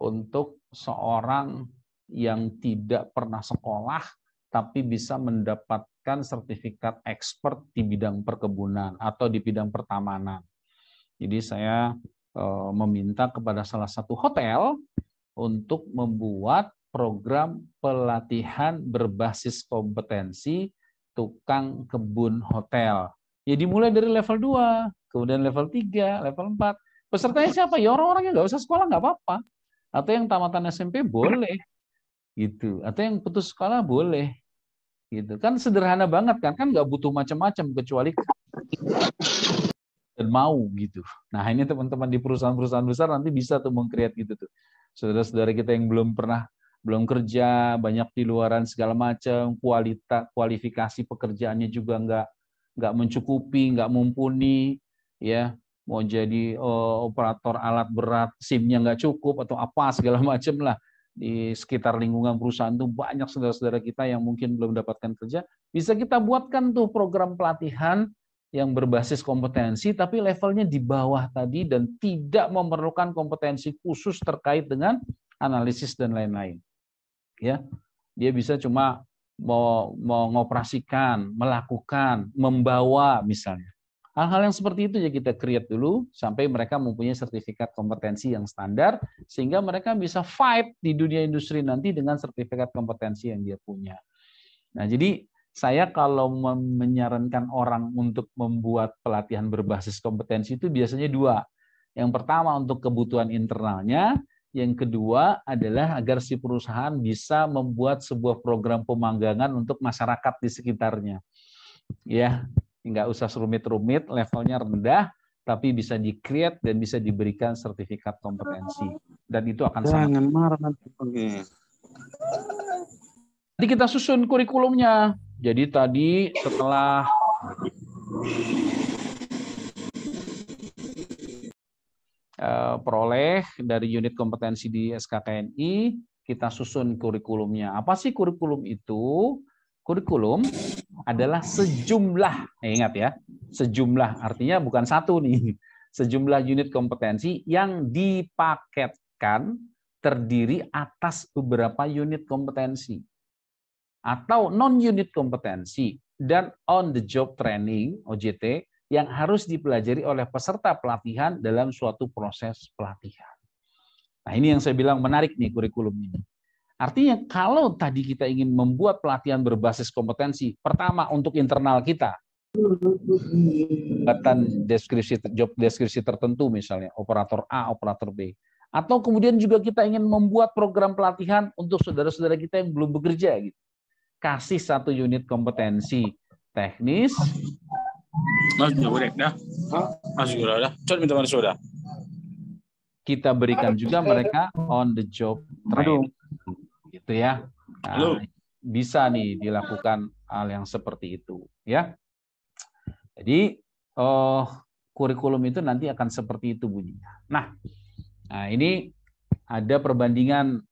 untuk seorang yang tidak pernah sekolah tapi bisa mendapatkan sertifikat expert di bidang perkebunan atau di bidang pertamanan. Jadi saya meminta kepada salah satu hotel untuk membuat program pelatihan berbasis kompetensi tukang kebun hotel. Ya dimulai dari level 2, kemudian level 3, level 4. Pesertanya siapa? Ya orang-orang yang nggak usah sekolah nggak apa-apa. Atau yang tamatan SMP boleh. Gitu. Atau yang putus sekolah boleh. Gitu. Kan sederhana banget kan nggak butuh macam-macam kecuali dan mau gitu. Nah ini teman-teman di perusahaan-perusahaan besar nanti bisa tuh meng-create gitu tuh. Saudara-saudara kita yang belum kerja, banyak di luaran segala macam, kualifikasi pekerjaannya juga nggak mencukupi, nggak mumpuni, ya mau jadi operator alat berat, SIM-nya nggak cukup atau apa segala macam lah. Di sekitar lingkungan perusahaan tuh banyak saudara-saudara kita yang mungkin belum mendapatkan kerja, bisa kita buatkan tuh program pelatihan yang berbasis kompetensi tapi levelnya di bawah tadi dan tidak memerlukan kompetensi khusus terkait dengan analisis dan lain-lain. Ya, dia bisa cuma mau mengoperasikan, melakukan, membawa misalnya. Hal-hal yang seperti itu ya kita create dulu sampai mereka mempunyai sertifikat kompetensi yang standar sehingga mereka bisa fight di dunia industri nanti dengan sertifikat kompetensi yang dia punya. Nah, jadi saya kalau menyarankan orang untuk membuat pelatihan berbasis kompetensi itu biasanya dua. Yang pertama untuk kebutuhan internalnya, yang kedua adalah agar si perusahaan bisa membuat sebuah program pemanggangan untuk masyarakat di sekitarnya. Ya, nggak usah rumit-rumit, levelnya rendah, tapi bisa di-create dan bisa diberikan sertifikat kompetensi. Dan itu akan sangat... Jangan marah nanti. Jadi kita susun kurikulumnya. Jadi tadi setelah peroleh dari unit kompetensi di SKKNI, kita susun kurikulumnya. Apa sih kurikulum itu? Kurikulum adalah sejumlah, ingat ya, sejumlah artinya bukan satu nih, sejumlah unit kompetensi yang dipaketkan terdiri atas beberapa unit kompetensi atau non-unit kompetensi dan on the job training OJT yang harus dipelajari oleh peserta pelatihan dalam suatu proses pelatihan. Nah, ini yang saya bilang menarik nih kurikulum ini. Artinya kalau tadi kita ingin membuat pelatihan berbasis kompetensi, pertama untuk internal kita, jabatan deskripsi, job deskripsi tertentu misalnya, operator A, operator B. Atau kemudian juga kita ingin membuat program pelatihan untuk saudara-saudara kita yang belum bekerja gitu. Kasih satu unit kompetensi teknis. Kita berikan juga mereka on the job training, gitu ya. Nah, bisa nih dilakukan hal yang seperti itu, ya. Jadi kurikulum itu nanti akan seperti itu bunyinya. Nah, ini ada perbandingan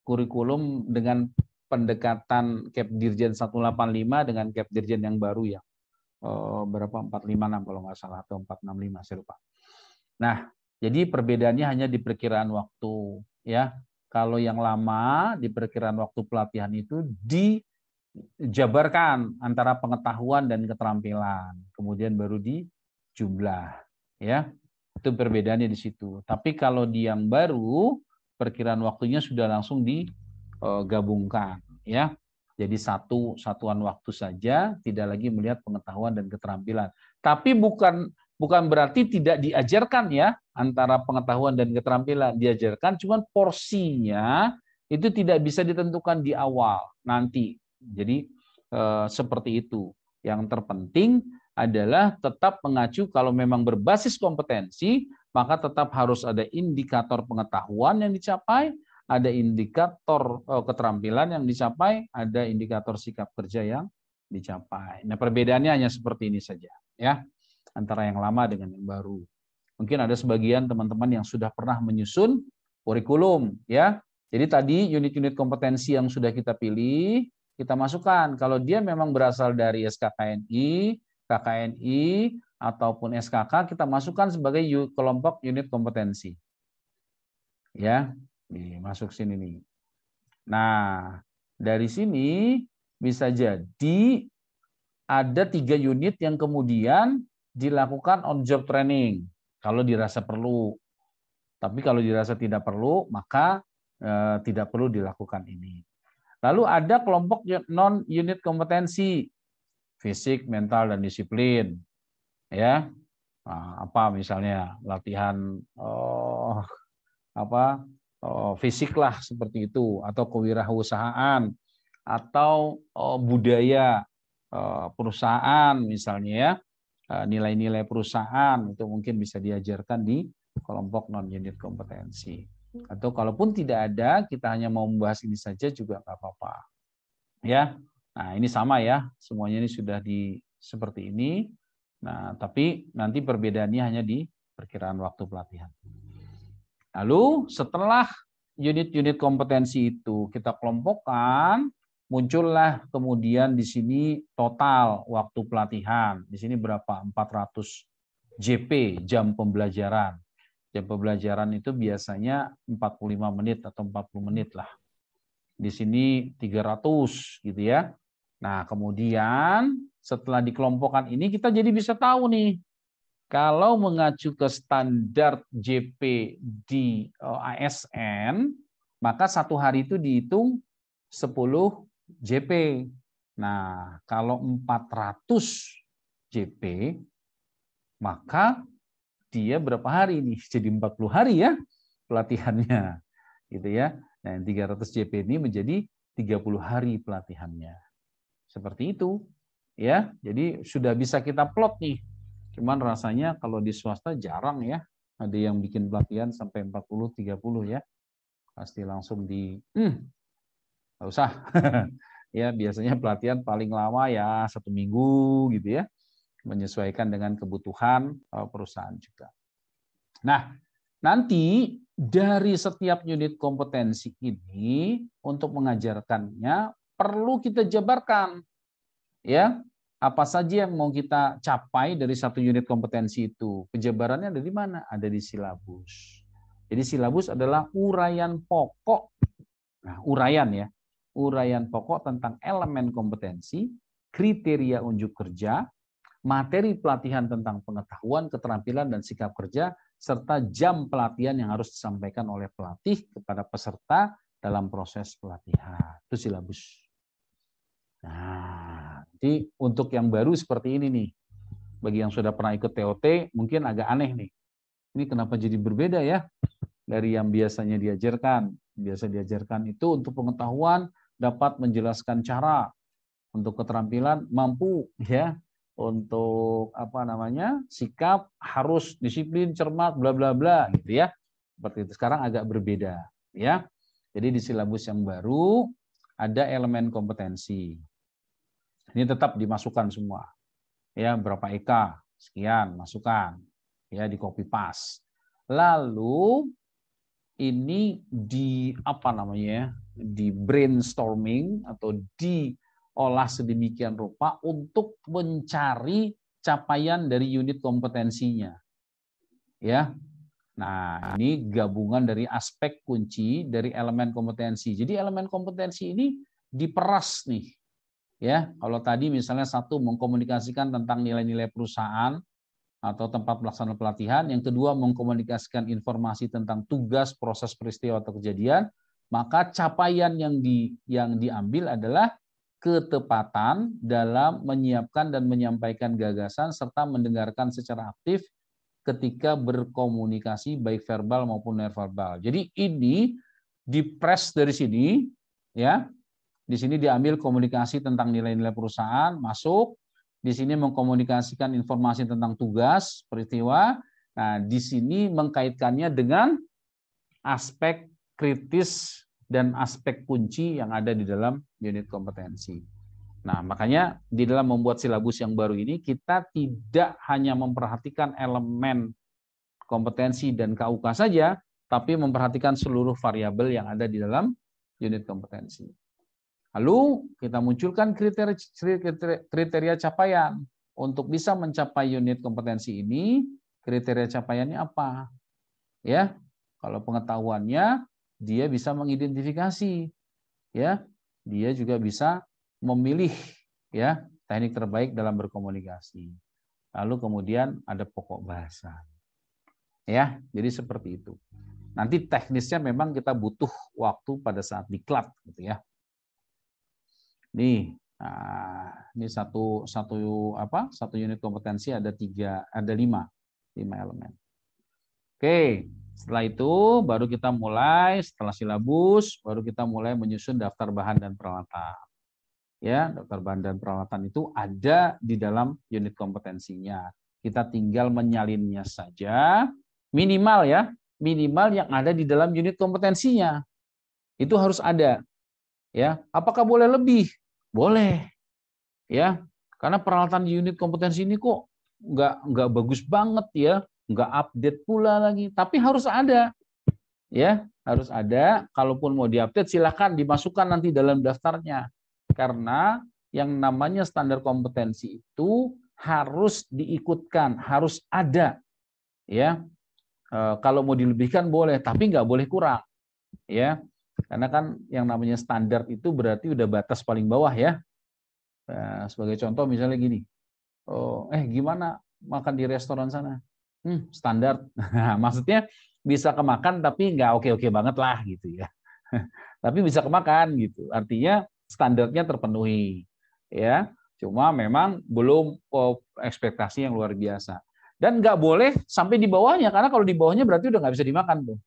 kurikulum dengan pendekatan Kepdirjen 185 dengan Kepdirjen yang baru ya. Berapa 456 kalau nggak salah atau 465 saya lupa. Nah, jadi perbedaannya hanya di perkiraan waktu ya. Kalau yang lama di perkiraan waktu pelatihan itu dijabarkan antara pengetahuan dan keterampilan, kemudian baru dijumlah ya. Itu perbedaannya di situ. Tapi kalau di yang baru perkiraan waktunya sudah langsung digabungkan ya. Jadi satu satuan waktu saja, tidak lagi melihat pengetahuan dan keterampilan. Tapi bukan berarti tidak diajarkan ya antara pengetahuan dan keterampilan, diajarkan, cuman porsinya itu tidak bisa ditentukan di awal nanti. Jadi seperti itu. Yang terpenting adalah tetap mengacu kalau memang berbasis kompetensi, maka tetap harus ada indikator pengetahuan yang dicapai, ada indikator keterampilan yang dicapai, ada indikator sikap kerja yang dicapai. Nah, perbedaannya hanya seperti ini saja ya, antara yang lama dengan yang baru. Mungkin ada sebagian teman-teman yang sudah pernah menyusun kurikulum ya. Jadi tadi unit-unit kompetensi yang sudah kita pilih, kita masukkan. Kalau dia memang berasal dari SKKNI, KKNI ataupun SKK, kita masukkan sebagai kelompok unit kompetensi. Ya. Nih, masuk sini nih. Nah, dari sini bisa jadi ada 3 unit yang kemudian dilakukan on job training kalau dirasa perlu. Tapi kalau dirasa tidak perlu, maka tidak perlu dilakukan ini. Lalu ada kelompok non unit kompetensi fisik, mental dan disiplin. Ya. Nah, apa misalnya latihan fisik lah seperti itu, atau kewirausahaan, atau budaya perusahaan misalnya ya, nilai-nilai perusahaan itu mungkin bisa diajarkan di kelompok non-unit kompetensi. Atau kalaupun tidak ada, kita hanya mau membahas ini saja juga nggak apa-apa. Ya, nah ini sama ya, semuanya ini sudah seperti ini. Nah, tapi nanti perbedaannya hanya di perkiraan waktu pelatihan. Lalu setelah unit-unit kompetensi itu kita kelompokkan, muncullah kemudian di sini total waktu pelatihan. Di sini berapa? 400 JP, jam pembelajaran. Jam pembelajaran itu biasanya 45 menit atau 40 menit lah. Di sini 300 gitu ya. Nah, kemudian setelah dikelompokkan ini kita jadi bisa tahu nih, kalau mengacu ke standar JP di ASN, maka satu hari itu dihitung 10 JP. Nah, kalau 400 JP, maka dia berapa hari nih? Jadi 40 hari ya pelatihannya. Gitu ya. Nah, 300 JP ini menjadi 30 hari pelatihannya. Seperti itu. Ya, jadi sudah bisa kita plot nih. Cuman rasanya kalau di swasta jarang ya. Ada yang bikin pelatihan sampai 40-30 ya. Pasti langsung nggak usah. Ya, biasanya pelatihan paling lama ya 1 minggu gitu ya. Menyesuaikan dengan kebutuhan perusahaan juga. Nah, nanti dari setiap unit kompetensi ini untuk mengajarkannya perlu kita jabarkan. Ya, apa saja yang mau kita capai dari satu unit kompetensi itu? Penjabarannya ada di mana? Ada di silabus. Jadi silabus adalah uraian pokok. Nah, uraian ya. Uraian pokok tentang elemen kompetensi, kriteria unjuk kerja, materi pelatihan tentang pengetahuan, keterampilan, dan sikap kerja, serta jam pelatihan yang harus disampaikan oleh pelatih kepada peserta dalam proses pelatihan. Itu silabus. Nah, jadi untuk yang baru seperti ini nih, bagi yang sudah pernah ikut TOT mungkin agak aneh nih. Ini kenapa jadi berbeda ya dari yang biasanya diajarkan? Biasa diajarkan itu untuk pengetahuan dapat menjelaskan cara, untuk keterampilan mampu ya, untuk apa namanya sikap harus disiplin, cermat, bla bla bla gitu ya. Seperti itu. Sekarang agak berbeda ya. Jadi di silabus yang baru ada elemen kompetensi. Ini tetap dimasukkan semua. Ya, berapa EK? Sekian, masukkan. Ya, di copy paste. Lalu ini di apa namanya? Di brainstorming atau diolah sedemikian rupa untuk mencari capaian dari unit kompetensinya. Ya. Nah, ini gabungan dari aspek kunci dari elemen kompetensi. Jadi elemen kompetensi ini diperas nih. Ya, kalau tadi misalnya satu mengkomunikasikan tentang nilai-nilai perusahaan atau tempat pelaksanaan pelatihan, yang kedua mengkomunikasikan informasi tentang tugas, proses, peristiwa atau kejadian, maka capaian yang diambil adalah ketepatan dalam menyiapkan dan menyampaikan gagasan serta mendengarkan secara aktif ketika berkomunikasi baik verbal maupun nonverbal. Jadi ini dipres dari sini ya. Di sini diambil komunikasi tentang nilai-nilai perusahaan, masuk. Di sini mengkomunikasikan informasi tentang tugas, peristiwa. Nah, di sini mengkaitkannya dengan aspek kritis dan aspek kunci yang ada di dalam unit kompetensi. Nah, makanya di dalam membuat silabus yang baru ini, kita tidak hanya memperhatikan elemen kompetensi dan KUK saja, tapi memperhatikan seluruh variabel yang ada di dalam unit kompetensi. Lalu kita munculkan kriteria capaian. Untuk bisa mencapai unit kompetensi ini, kriteria capaiannya apa? Ya, kalau pengetahuannya dia bisa mengidentifikasi, ya, dia juga bisa memilih, ya, teknik terbaik dalam berkomunikasi. Lalu kemudian ada pokok bahasa, ya, jadi seperti itu. Nanti teknisnya memang kita butuh waktu pada saat diklat, gitu ya. Nih, nah, ini satu unit kompetensi ada 5 elemen. Oke, setelah itu baru kita mulai, setelah silabus baru kita mulai menyusun daftar bahan dan peralatan. Ya, daftar bahan dan peralatan itu ada di dalam unit kompetensinya. Kita tinggal menyalinnya saja, minimal yang ada di dalam unit kompetensinya. Itu harus ada. Ya, apakah boleh lebih? Boleh, ya, karena peralatan di unit kompetensi ini kok nggak bagus banget ya, nggak update pula lagi, tapi harus ada, ya, harus ada. Kalaupun mau diupdate, silakan dimasukkan nanti dalam daftarnya, karena yang namanya standar kompetensi itu harus diikutkan, harus ada, ya. Kalau mau dilebihkan boleh, tapi nggak boleh kurang, ya. Karena kan yang namanya standar itu berarti udah batas paling bawah ya. Nah, sebagai contoh misalnya gini, oh, gimana makan di restoran sana? Standar. Nah, maksudnya bisa kemakan tapi nggak oke-oke banget lah gitu ya. Tapi bisa kemakan gitu. Artinya standarnya terpenuhi. Ya, cuma memang belum ekspektasi yang luar biasa. Dan nggak boleh sampai di bawahnya, karena kalau di bawahnya berarti udah nggak bisa dimakan tuh.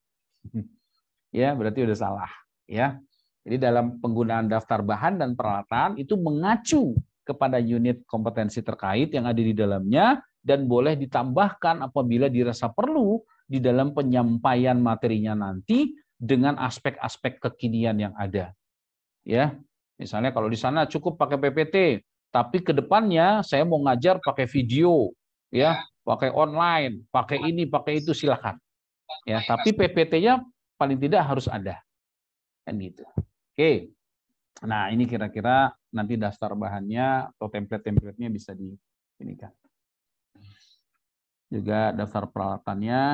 Ya, berarti udah salah. Ya, jadi dalam penggunaan daftar bahan dan peralatan itu mengacu kepada unit kompetensi terkait yang ada di dalamnya dan boleh ditambahkan apabila dirasa perlu di dalam penyampaian materinya nanti dengan aspek-aspek kekinian yang ada. Ya, misalnya kalau di sana cukup pakai PPT, tapi ke depannya saya mau ngajar pakai video, ya, pakai online, pakai ini, pakai itu, silakan. Ya, tapi PPT-nya paling tidak harus ada. Kan gitu. Oke. Nah, ini kira-kira nanti daftar bahannya atau template-templatenya bisa di ini kan. Juga daftar peralatannya.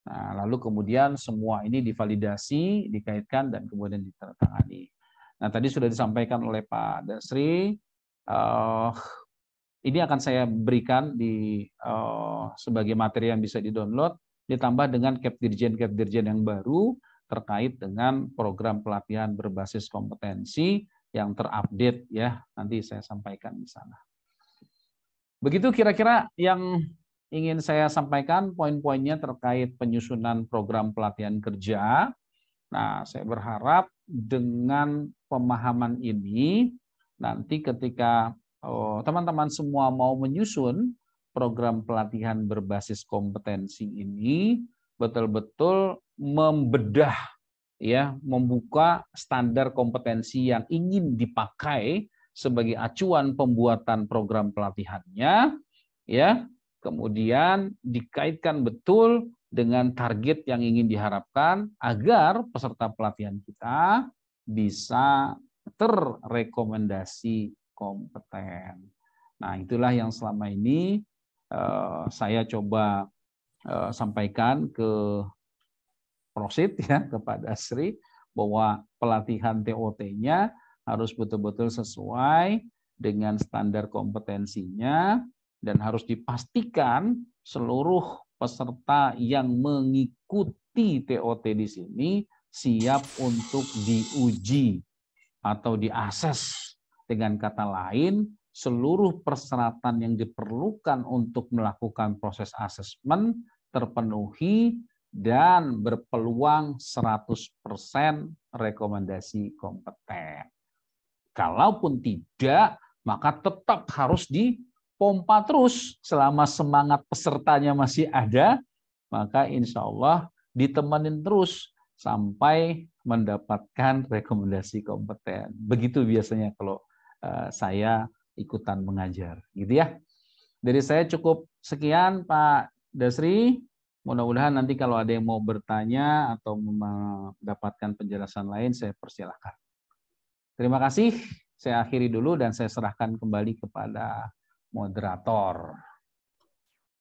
Nah, lalu kemudian semua ini divalidasi, dikaitkan dan kemudian ditandatangani. Nah, tadi sudah disampaikan oleh Pak Dasri. Ini akan saya berikan di sebagai materi yang bisa di-download, ditambah dengan Capdirjen yang baru terkait dengan program pelatihan berbasis kompetensi yang terupdate ya. Nanti saya sampaikan di sana. Begitu kira-kira yang ingin saya sampaikan poin-poinnya terkait penyusunan program pelatihan kerja. Nah, saya berharap dengan pemahaman ini nanti ketika teman-teman semua mau menyusun program pelatihan berbasis kompetensi ini betul-betul membedah ya, membuka standar kompetensi yang ingin dipakai sebagai acuan pembuatan program pelatihannya ya, kemudian dikaitkan betul dengan target yang ingin diharapkan agar peserta pelatihan kita bisa terrekomendasi kompeten. Nah, itulah yang selama ini saya coba sampaikan ke Prosit ya, kepada Sri, bahwa pelatihan TOT-nya harus betul-betul sesuai dengan standar kompetensinya dan harus dipastikan seluruh peserta yang mengikuti TOT di sini siap untuk diuji atau diakses. Dengan kata lain, seluruh persyaratan yang diperlukan untuk melakukan proses asesmen terpenuhi dan berpeluang 100% rekomendasi kompeten. Kalaupun tidak, maka tetap harus dipompa terus selama semangat pesertanya masih ada, maka insya Allah ditemenin terus sampai mendapatkan rekomendasi kompeten. Begitu biasanya kalau saya ikutan mengajar, gitu ya. Dari saya cukup sekian, Pak Dasri. Mudah-mudahan nanti kalau ada yang mau bertanya atau mendapatkan penjelasan lain, saya persilahkan. Terima kasih. Saya akhiri dulu dan saya serahkan kembali kepada moderator.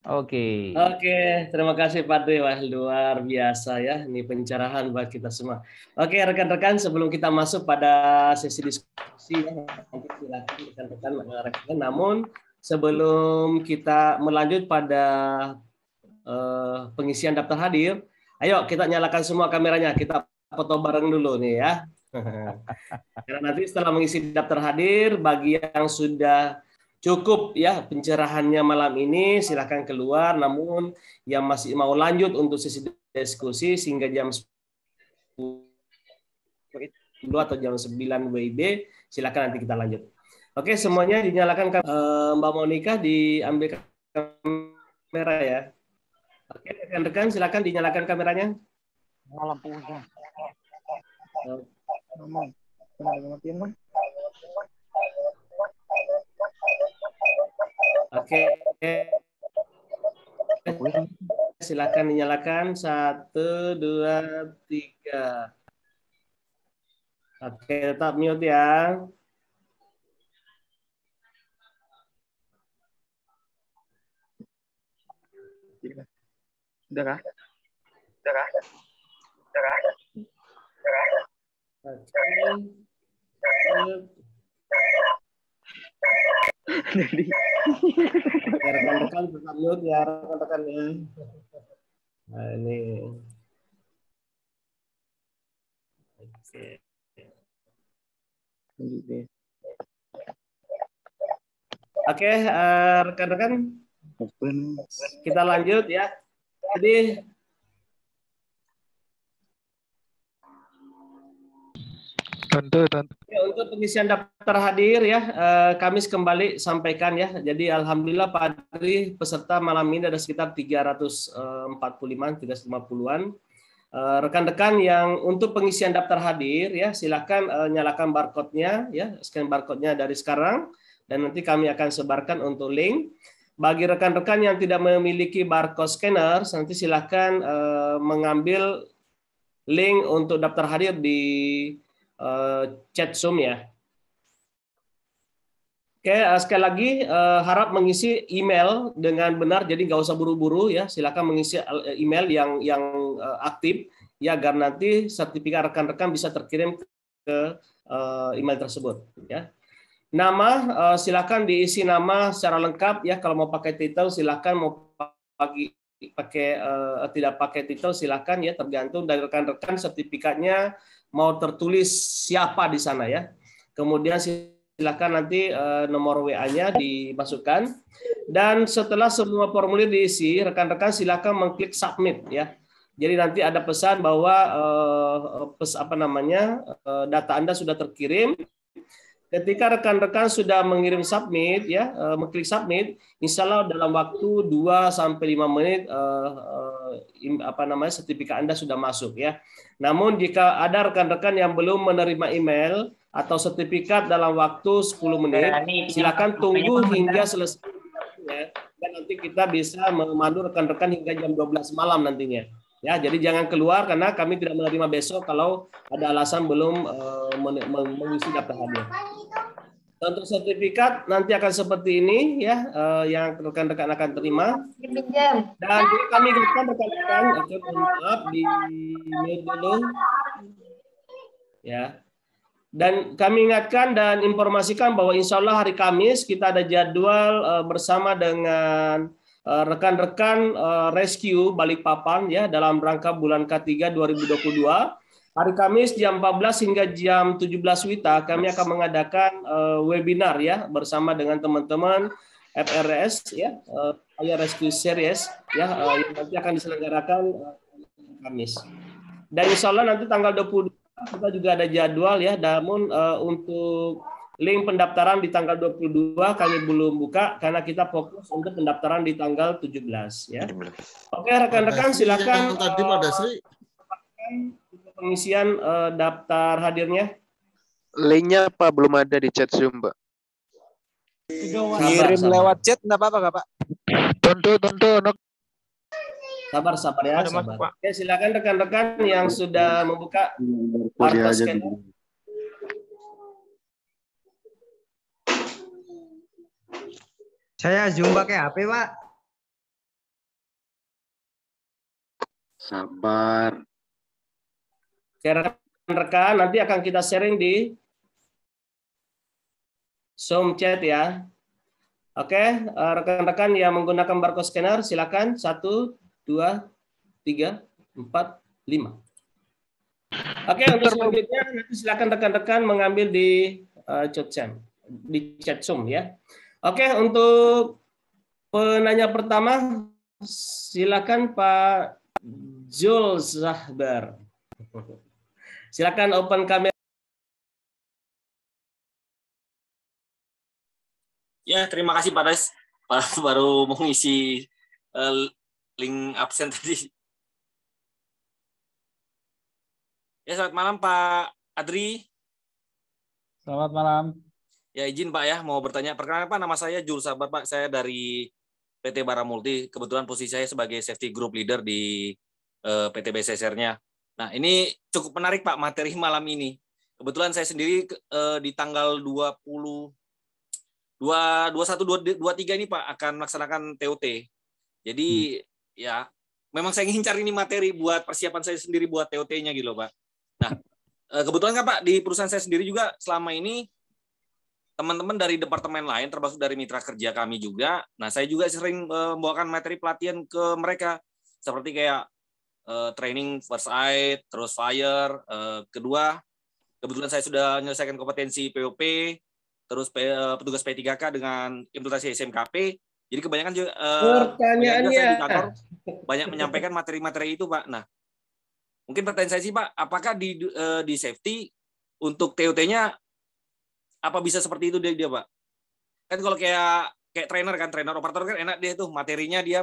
Oke. Oke, terima kasih Pak Dwi. Wah, luar biasa ya. Ini pencerahan buat kita semua. Oke, rekan-rekan, sebelum kita masuk pada sesi diskusi, ya, nanti silakan rekan-rekan. Namun sebelum kita melanjut pada pengisian daftar hadir, ayo kita nyalakan semua kameranya. Kita foto bareng dulu nih ya. Karena nanti setelah mengisi daftar hadir, bagi yang sudah cukup ya pencerahannya malam ini, silakan keluar. Namun yang masih mau lanjut untuk sesi diskusi sehingga jam 10 atau jam 9 WIB, silakan nanti kita lanjut. Oke, semuanya dinyalakan. Mbak Monica diambil kamera ya. Oke, rekan-rekan silakan dinyalakan kameranya. Lampunya. Oke. Silakan dinyalakan. 1, 2, 3. Oke, tetap mute ya. Udah kah? Oke. Jadi Ya, rekan-rekan tetap mute ya rekan-rekan ya. Nah, ini. Oke. Oke, rekan-rekan open. kita lanjut ya. Jadi Tentu. ya, untuk pengisian daftar hadir ya, Kamis kembali sampaikan ya. Jadi alhamdulillah Pak Adri peserta malam ini ada sekitar 345, 350-an. Rekan-rekan yang untuk pengisian daftar hadir ya, silakan nyalakan barcode-nya ya, scan barcode-nya dari sekarang dan nanti kami akan sebarkan untuk link. Bagi rekan-rekan yang tidak memiliki barcode scanner, nanti silakan mengambil link untuk daftar hadir di chat Zoom ya. Oke, sekali lagi harap mengisi email dengan benar, jadi nggak usah buru-buru ya. Silakan mengisi email yang aktif ya, agar nanti sertifikat rekan-rekan bisa terkirim ke email tersebut ya. Nama silakan diisi nama secara lengkap ya. Kalau mau pakai title silakan, mau tidak pakai title silakan ya, tergantung dari rekan-rekan sertifikatnya mau tertulis siapa di sana ya. Kemudian silakan nanti nomor WA-nya dimasukkan dan setelah semua formulir diisi, rekan-rekan silakan mengklik submit ya. Jadi nanti ada pesan bahwa data Anda sudah terkirim. Ketika rekan-rekan sudah mengirim submit ya, mengklik submit, insya Allah dalam waktu 2-5 menit sertifikat Anda sudah masuk ya. Namun jika ada rekan-rekan yang belum menerima email atau sertifikat dalam waktu 10 menit, silakan tunggu hingga selesai ya. Dan nanti kita bisa memandu rekan-rekan hingga jam 12 malam nantinya. Ya, jadi jangan keluar karena kami tidak menerima besok kalau ada alasan belum mengisi daftar hadir. Untuk sertifikat nanti akan seperti ini ya, yang rekan-rekan akan terima. Dan kami ingatkan rekan-rekan, maaf di mute dulu. Ya. Dan kami ingatkan dan informasikan bahwa insya Allah hari Kamis kita ada jadwal bersama dengan rekan-rekan rescue Balikpapan ya, dalam rangka bulan K3 2022. Hari Kamis jam 14 hingga jam 17 WITA kami akan mengadakan webinar ya bersama dengan teman-teman FRS ya, Fire Rescue Series ya, yang nanti akan diselenggarakan Kamis. Dan insya Allah nanti tanggal 22 kita juga ada jadwal ya, namun untuk link pendaftaran di tanggal 22 kami belum buka karena kita fokus untuk pendaftaran di tanggal 17 ya. Oke rekan-rekan silakan tadi Pak Dasri pengisian daftar hadirnya. Linknya Pak belum ada di chat Zoom, Pak. Kirim lewat chat enggak apa-apa, Kak, Pak? Tentu. Sabar ya, sabar. Oke, silakan rekan-rekan yang sudah membuka barcode scanner. Saya Zoom pakai HP, Pak. sabar. Oke, rekan-rekan, nanti akan kita sharing di Zoom chat ya. Oke, rekan-rekan yang menggunakan barcode scanner, silakan 1, 2, 3, 4, 5. Oke, untuk selanjutnya nanti silakan rekan-rekan mengambil di chat Zoom ya. Oke, untuk penanya pertama silakan Pak Jul Zahbar. Silakan open kamera. Ya, terima kasih Pak Des. Baru mengisi link absen tadi. Ya, selamat malam Pak Adri. Selamat malam. Ya, izin Pak ya, mau bertanya. Perkenalkan Pak, nama saya Jul Sabar Pak. Saya dari PT Baramulti. Kebetulan posisi saya sebagai safety group leader di PT BCSR-nya. Nah, ini cukup menarik Pak materi malam ini. Kebetulan saya sendiri di tanggal 21, 23 ini Pak akan melaksanakan TOT. Jadi ya memang saya ingin cari ini materi buat persiapan saya sendiri buat TOT-nya gitu loh Pak. Nah, kebetulan kan Pak di perusahaan saya sendiri juga selama ini teman-teman dari departemen lain, termasuk dari mitra kerja kami juga. Nah, saya juga sering membawakan materi pelatihan ke mereka, seperti kayak training first aid, terus fire. Kedua, kebetulan saya sudah menyelesaikan kompetensi POP, terus petugas P3K dengan implementasi SMKP. Jadi kebanyakan juga Pertanyaannya, saya di kantor banyak menyampaikan materi-materi itu, Pak. Nah, mungkin pertanyaan saya sih, Pak, apakah di safety untuk TOT-nya apa bisa seperti itu dia, Pak? Kan kalau kayak trainer operator kan enak dia tuh materinya dia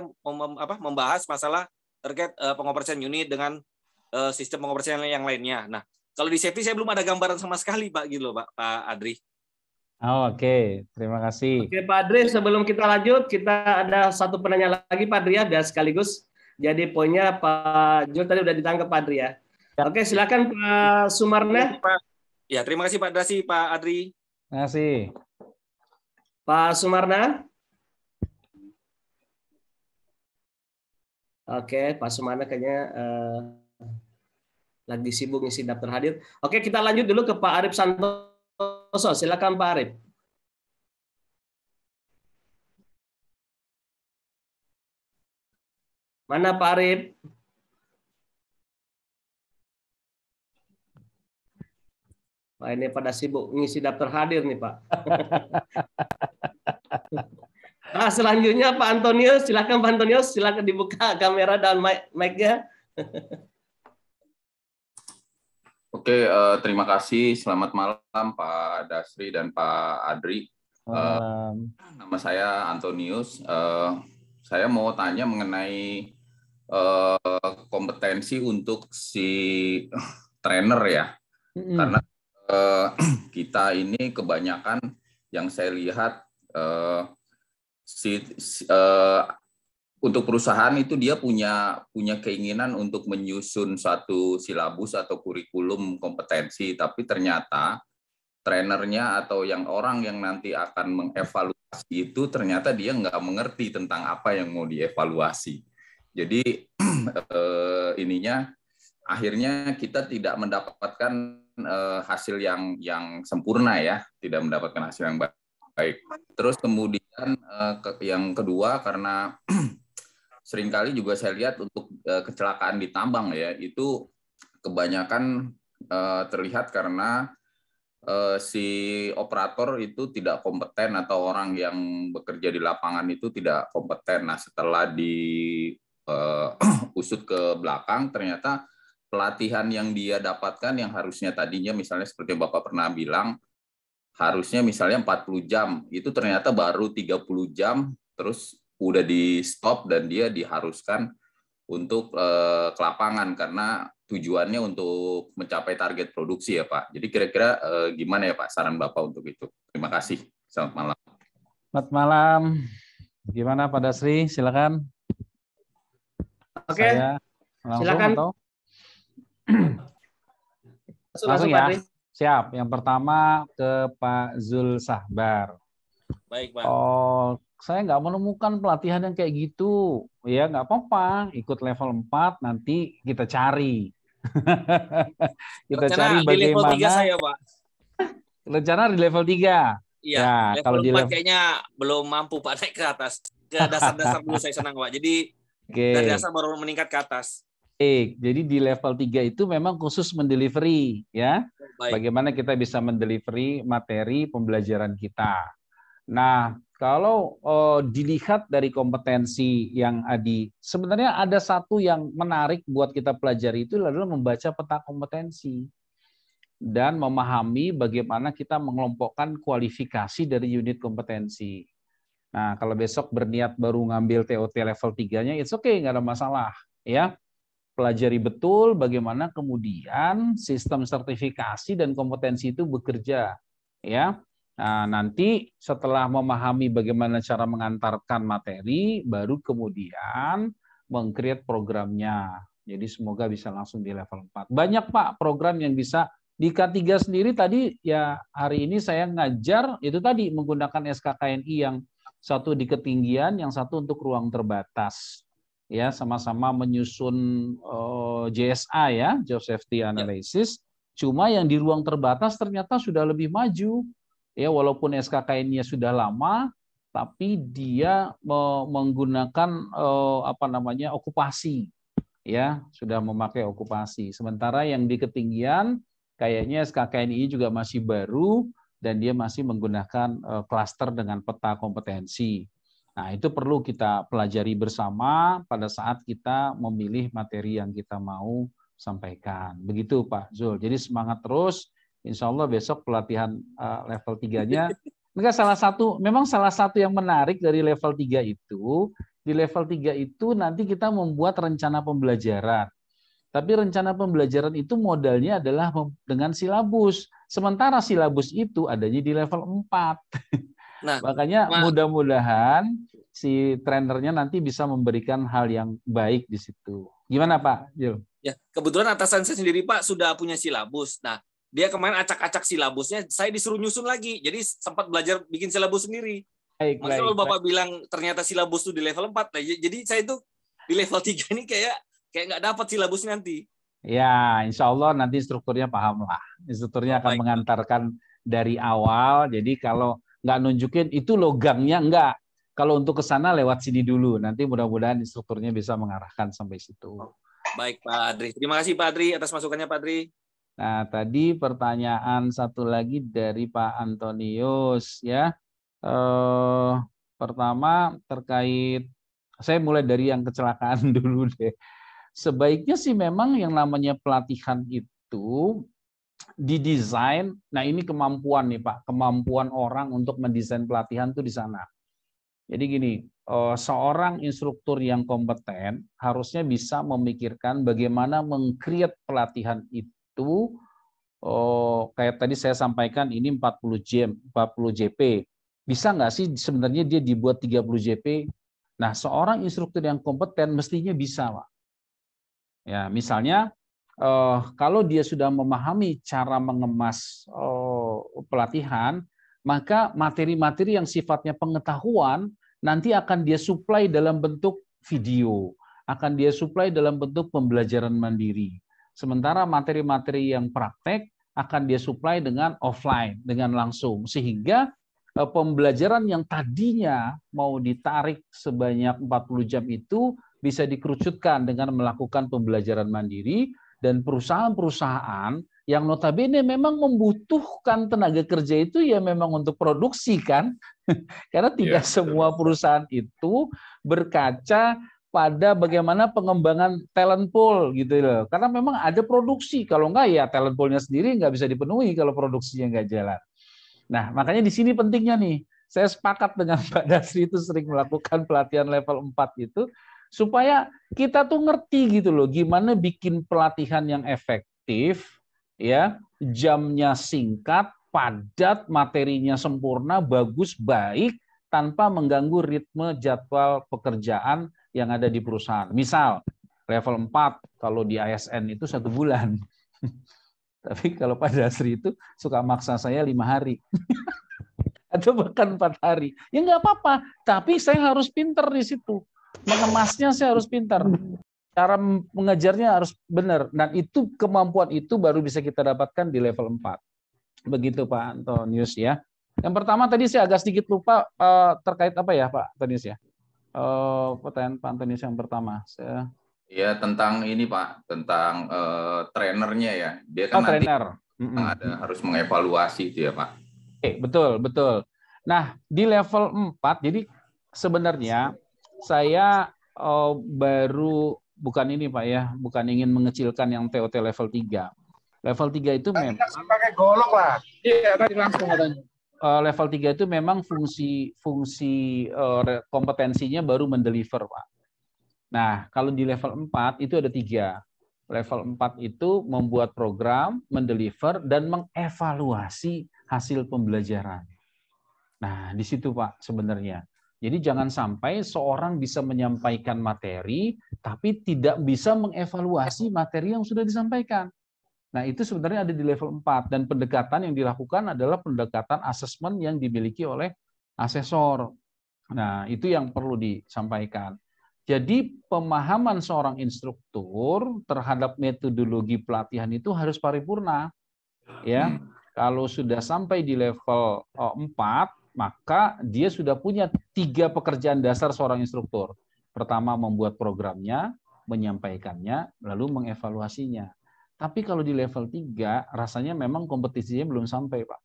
membahas masalah terkait pengoperasian unit dengan sistem pengoperasian yang lainnya. Nah, kalau di safety saya belum ada gambaran sama sekali, Pak, gitu loh, Pak Adri. Oke, terima kasih. Oke, Pak Adri, sebelum kita lanjut, kita ada satu penanya lagi, Pak Adri, ya, biar sekaligus. Jadi poinnya Pak Jul tadi udah ditangkap, Pak Adri, ya. Oke, silakan Pak Sumarna. Ya, terima kasih Pak Dasi, Pak Adri. Terima kasih. Pak Sumarna. Oke, Pak Sumarna kayaknya lagi sibuk ngisi daftar hadir. Oke, kita lanjut dulu ke Pak Arif Santoso. Silakan Pak Arif. Mana Pak Arif? Pak ini pada sibuk ngisi daftar hadir nih Pak. Nah, selanjutnya Pak Antonius, silakan Pak Antonius, silakan dibuka kamera dan mic-nya. Oke, terima kasih. Selamat malam Pak Dasri dan Pak Adri. Nama saya Antonius. Saya mau tanya mengenai kompetensi untuk si trainer ya. Karena kita ini kebanyakan yang saya lihat untuk perusahaan itu dia punya keinginan untuk menyusun satu silabus atau kurikulum kompetensi, tapi ternyata trainernya atau orang yang nanti akan mengevaluasi itu ternyata dia nggak mengerti tentang apa yang mau dievaluasi. Jadi ininya akhirnya kita tidak mendapatkan hasil yang sempurna ya, tidak mendapatkan hasil yang baik. Terus kemudian yang kedua karena seringkali juga saya lihat untuk kecelakaan di tambang ya itu kebanyakan terlihat karena si operator itu tidak kompeten atau orang yang bekerja di lapangan itu tidak kompeten. Nah setelah diusut ke belakang ternyata pelatihan yang dia dapatkan yang harusnya tadinya misalnya seperti Bapak pernah bilang harusnya misalnya 40 jam itu ternyata baru 30 jam terus udah di stop dan dia diharuskan untuk ke lapangan karena tujuannya untuk mencapai target produksi ya Pak. Jadi kira-kira gimana ya Pak saran Bapak untuk itu? Terima kasih. Selamat malam. Selamat malam. Gimana Pak Dasri? Silakan. Oke. Saya langsung silakan. Atau? Langsung ya. Siap. Yang pertama ke Pak Zul Sahbar. Baik, Pak. Oh, saya nggak menemukan pelatihan yang kayak gitu. Ya, nggak apa-apa. Ikut level 4, nanti kita cari. Kita cari bagaimana. Di level 3 saya, Pak. Rencana di level 3. Iya, ya, level kalau 4 di level... kayaknya belum mampu, Pak. Naik ke atas. Ke dasar-dasar dulu saya senang, Pak. Jadi, dari dasar baru meningkat ke atas. Jadi di level 3 itu memang khusus mendelivery ya. Baik. Bagaimana kita bisa mendelivery materi pembelajaran kita. Nah, kalau dilihat dari kompetensi yang Adi, sebenarnya ada satu yang menarik buat kita pelajari itu adalah membaca peta kompetensi dan memahami bagaimana kita mengelompokkan kualifikasi dari unit kompetensi. Nah, kalau besok berniat baru ngambil TOT level 3-nya, it's okay, nggak ada masalah ya. Pelajari betul bagaimana kemudian sistem sertifikasi dan kompetensi itu bekerja ya. Nah, nanti setelah memahami bagaimana cara mengantarkan materi baru kemudian meng-create programnya. Jadi semoga bisa langsung di level 4. Banyak Pak program yang bisa di K3 sendiri tadi ya hari ini saya ngajar itu tadi menggunakan SKKNI yang satu di ketinggian, yang satu untuk ruang terbatas. Ya, sama-sama menyusun JSA ya, Job Safety Analysis. Cuma yang di ruang terbatas ternyata sudah lebih maju. ya walaupun SKKN-nya sudah lama, tapi dia menggunakan okupasi, ya sudah memakai okupasi. Sementara yang di ketinggian kayaknya SKKN ini juga masih baru dan dia masih menggunakan klaster dengan peta kompetensi. Nah, itu perlu kita pelajari bersama pada saat kita memilih materi yang kita mau sampaikan. Begitu Pak Zul. Jadi semangat terus. Insya Allah besok pelatihan level 3-nya. Memang salah satu yang menarik dari level 3 itu, di level 3 itu nanti kita membuat rencana pembelajaran. Tapi rencana pembelajaran itu modalnya adalah dengan silabus. Sementara silabus itu adanya di level 4. Nah, makanya mudah-mudahan si trainernya nanti bisa memberikan hal yang baik di situ. Gimana Pak Jul? Ya, kebetulan atasan saya sendiri Pak sudah punya silabus. Nah, dia kemarin acak-acak silabusnya, saya disuruh nyusun lagi. Jadi sempat belajar bikin silabus sendiri. Makanya kalau Bapak bilang ternyata silabus itu di level 4, jadi saya itu di level 3 ini kayak nggak dapat silabus nanti. Ya, insya Allah nanti instrukturnya paham lah. Instrukturnya akan mengantarkan dari awal. Jadi kalau nggak nunjukin itu logamnya, enggak. Kalau untuk ke sana lewat sini dulu. Nanti mudah-mudahan instrukturnya bisa mengarahkan sampai situ. Baik Pak Adri. Terima kasih Pak Adri atas masukannya Pak Adri. Nah, tadi pertanyaan satu lagi dari Pak Antonius ya. Pertama terkait, saya mulai dari yang kecelakaan dulu deh. Sebaiknya sih memang yang namanya pelatihan itu didesain, nah ini kemampuan nih Pak, kemampuan orang untuk mendesain pelatihan tuh di sana. Jadi gini, seorang instruktur yang kompeten harusnya bisa memikirkan bagaimana meng-create pelatihan itu, kayak tadi saya sampaikan ini 40 JP. Bisa nggak sih sebenarnya dia dibuat 30 JP? Nah, seorang instruktur yang kompeten mestinya bisa, Pak. Ya, misalnya kalau dia sudah memahami cara mengemas pelatihan, maka materi-materi yang sifatnya pengetahuan nanti akan dia supply dalam bentuk video, akan dia supply dalam bentuk pembelajaran mandiri. Sementara materi-materi yang praktek akan dia supply dengan offline, dengan langsung, sehingga pembelajaran yang tadinya mau ditarik sebanyak 40 jam itu bisa dikerucutkan dengan melakukan pembelajaran mandiri, dan perusahaan-perusahaan yang notabene memang membutuhkan tenaga kerja itu ya memang untuk produksi kan, karena tidak semua perusahaan itu berkaca pada bagaimana pengembangan talent pool gitu loh, karena memang ada produksi, kalau enggak ya talent poolnya sendiri nggak bisa dipenuhi kalau produksinya nggak jalan. Nah makanya di sini pentingnya nih, saya sepakat dengan Pak Dasri itu sering melakukan pelatihan level 4 itu, supaya kita tuh ngerti gitu loh, gimana bikin pelatihan yang efektif, ya, jamnya singkat, padat, materinya sempurna, bagus, baik, tanpa mengganggu ritme jadwal pekerjaan yang ada di perusahaan. Misal, level 4, kalau di ASN itu 1 bulan. Tapi kalau Pak Dasri itu suka maksa saya 5 hari. Atau bahkan 4 hari. Ya nggak apa-apa, tapi saya harus pinter di situ. Mengemasnya saya harus pintar, cara mengajarnya harus benar, dan itu kemampuan itu baru bisa kita dapatkan di level 4. Begitu Pak Antonius ya. Yang pertama tadi saya agak sedikit lupa terkait apa ya Pak Antonius ya. Pertanyaan Pak Antonius yang pertama. Ya tentang ini Pak, tentang trainernya ya. Dia kan nanti trainer. ada harus mengevaluasi itu ya Pak. Oke, betul. Nah di level 4 jadi sebenarnya saya baru, bukan ini Pak ya, bukan ingin mengecilkan yang TOT level 3. Level 3 itu memang pakai golok lah. Iya, tadi langsung katanya. Level 3 itu memang fungsi kompetensinya baru mendeliver, Pak. Nah, kalau di level 4 itu ada 3. Level 4 itu membuat program, mendeliver, dan mengevaluasi hasil pembelajaran. Nah, di situ Pak sebenarnya. Jadi jangan sampai seorang bisa menyampaikan materi, tapi tidak bisa mengevaluasi materi yang sudah disampaikan. Nah itu sebenarnya ada di level 4, dan pendekatan yang dilakukan adalah pendekatan asesmen yang dimiliki oleh asesor. Nah itu yang perlu disampaikan. Jadi pemahaman seorang instruktur terhadap metodologi pelatihan itu harus paripurna. Ya. Kalau sudah sampai di level 4, maka dia sudah punya 3 pekerjaan dasar seorang instruktur. Pertama, membuat programnya, menyampaikannya, lalu mengevaluasinya. Tapi kalau di level 3, rasanya memang kompetisinya belum sampai, Pak.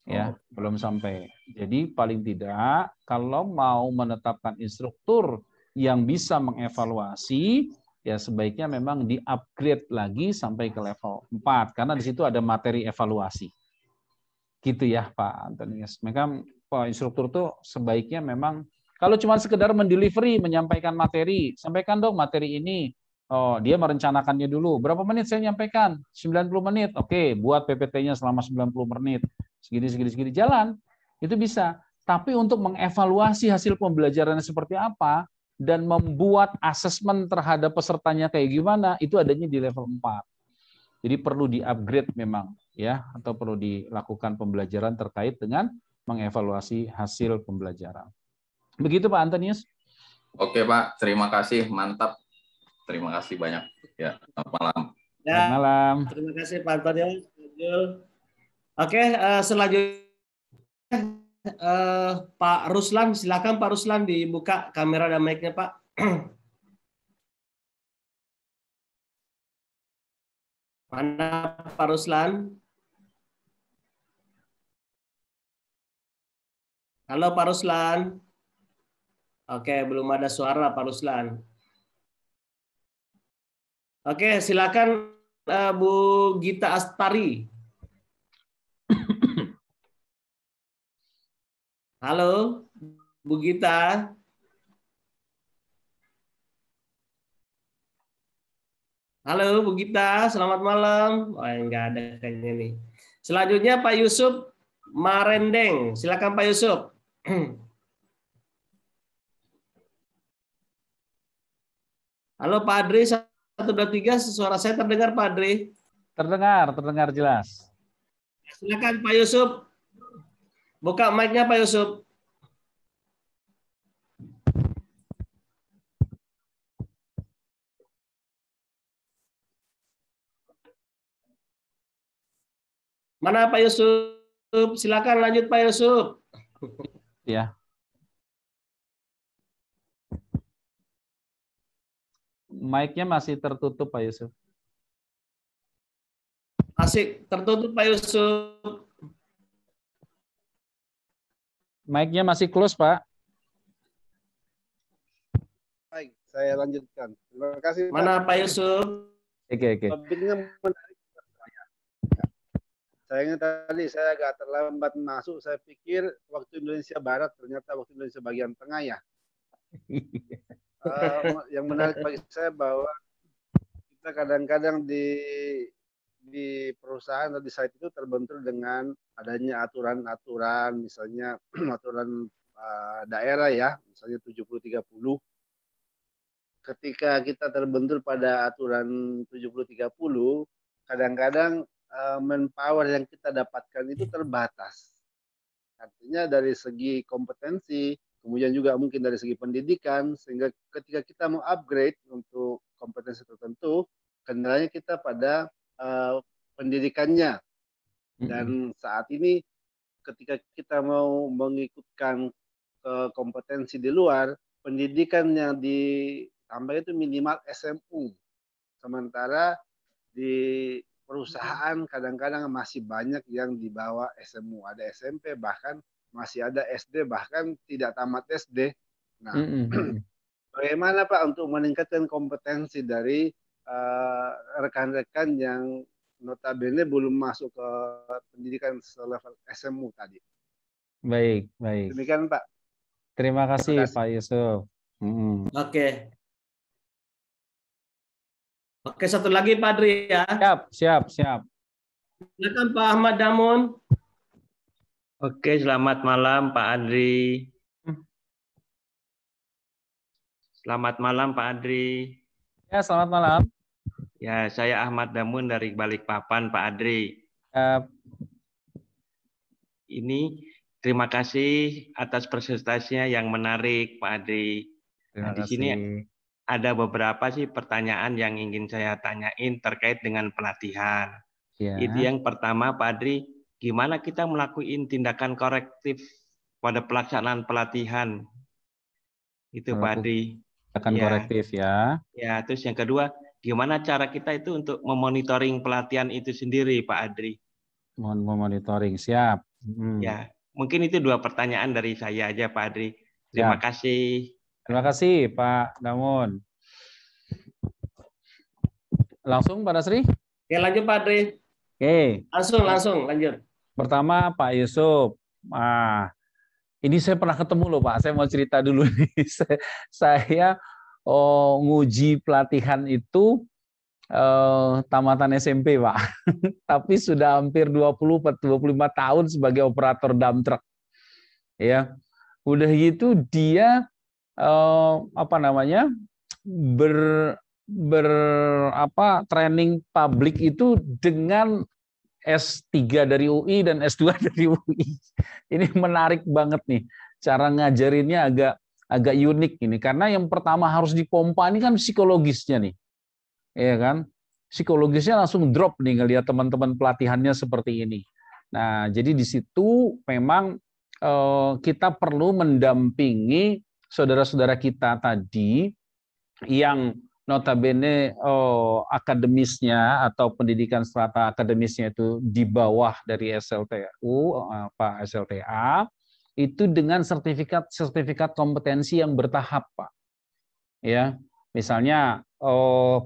Ya, belum sampai. Jadi paling tidak, kalau mau menetapkan instruktur yang bisa mengevaluasi, ya sebaiknya memang di-upgrade lagi sampai ke level 4, karena di situ ada materi evaluasi. Gitu ya Pak Antonius. Maka Pak instruktur tuh sebaiknya memang, kalau cuma sekedar mendelivery, menyampaikan materi, sampaikan dong materi ini. Oh, dia merencanakannya dulu. Berapa menit saya nyampaikan? 90 menit. Oke, buat PPT-nya selama 90 menit. Segini, jalan. Itu bisa. Tapi untuk mengevaluasi hasil pembelajarannya seperti apa, dan membuat asesmen terhadap pesertanya kayak gimana, itu adanya di level 4. Jadi perlu di-upgrade memang, ya, atau perlu dilakukan pembelajaran terkait dengan mengevaluasi hasil pembelajaran. Begitu Pak Antonius. Oke Pak, terima kasih, mantap. Terima kasih banyak. Ya, selamat malam. Ya, selamat malam. Terima kasih Pak Antonius. Oke, selanjutnya Pak Ruslan, silakan Pak Ruslan dibuka kamera dan mic-nya Pak. Mana Pak Ruslan? Halo Pak Ruslan. Oke, belum ada suara Pak Ruslan. Oke, silakan Bu Gita Astari. Halo, Bu Gita. Halo, Bu Gita. Selamat malam. Oh, enggak ada kayaknya nih. Selanjutnya Pak Yusuf Marendeng. Silakan Pak Yusuf. Halo Pak Adri, 1, 2, 3. Suara saya terdengar Pak Adri? Terdengar jelas. Silakan Pak Yusuf. Buka mic-nya Pak Yusuf. Mana Pak Yusuf? Silakan lanjut Pak Yusuf. Ya. Mic-nya masih tertutup Pak Yusuf. Masih tertutup Pak Yusuf. Mic-nya masih close, Pak. Baik, saya lanjutkan. Terima kasih. Mana Pak Yusuf? Oke. Topiknya menarik. Sayangnya tadi saya agak terlambat masuk. Saya pikir waktu Indonesia Barat, ternyata waktu Indonesia bagian tengah ya. Yang menarik bagi saya bahwa kita kadang-kadang di perusahaan atau di site itu terbentur dengan adanya aturan-aturan, misalnya aturan daerah ya, misalnya 70-30. Ketika kita terbentur pada aturan 70-30, kadang-kadang manpower yang kita dapatkan itu terbatas. Artinya dari segi kompetensi, kemudian juga mungkin dari segi pendidikan, sehingga ketika kita mau upgrade untuk kompetensi tertentu, kendalanya kita pada pendidikannya. Dan saat ini ketika kita mau mengikutkan kompetensi di luar, pendidikan yang ditambah itu minimal SMU. Sementara di perusahaan kadang-kadang masih banyak yang di bawah SMU. Ada SMP, bahkan masih ada SD, bahkan tidak tamat SD. Nah, bagaimana Pak untuk meningkatkan kompetensi dari rekan-rekan yang notabene belum masuk ke pendidikan selevel SMU tadi? Baik. Demikian Pak. Terima kasih Pak Yusuf. Oke. Oke, satu lagi Pak Adri ya. Siap. Silakan Pak Ahmad Damun. Oke, selamat malam Pak Adri. Selamat malam Pak Adri. Ya, selamat malam. Ya, saya Ahmad Damun dari Balikpapan Pak Adri. Ini terima kasih atas presentasinya yang menarik Pak Adri. Terima di kasih. sini ada beberapa sih pertanyaan yang ingin saya tanyain terkait dengan pelatihan. Ya. Itu yang pertama, Pak Adri. Gimana kita melakukan tindakan korektif pada pelaksanaan pelatihan? Itu Pak Adri. Tindakan Ya. korektif ya. Ya, terus yang kedua, gimana cara kita itu untuk memonitoring pelatihan itu sendiri, Pak Adri? Mohon memonitoring, siap. Ya, mungkin itu 2 pertanyaan dari saya aja, Pak Adri. Terima kasih. Terima kasih, Pak Damun. Langsung, Pak Dasri? Oke, lanjut Pak Adri. Oke. Langsung lanjut. Pertama, Pak Yusuf. Ini saya pernah ketemu loh, Pak. Saya mau cerita dulu nih. Saya nguji pelatihan itu tamatan SMP, Pak. Tapi sudah hampir 25 tahun sebagai operator dump truck. Ya. Udah gitu dia training publik itu dengan S3 dari UI dan S2 dari UI. Ini menarik banget nih. Cara ngajarinnya agak unik ini. Karena yang pertama harus dipompa ini kan psikologisnya nih. Ya kan? Psikologisnya langsung drop nih ngelihat teman-teman pelatihannya seperti ini. Nah, jadi di situ memang kita perlu mendampingi saudara-saudara kita tadi yang notabene akademisnya atau pendidikan strata akademisnya itu di bawah dari SLTU, SLTA, itu dengan sertifikat kompetensi yang bertahap, Pak. Ya, misalnya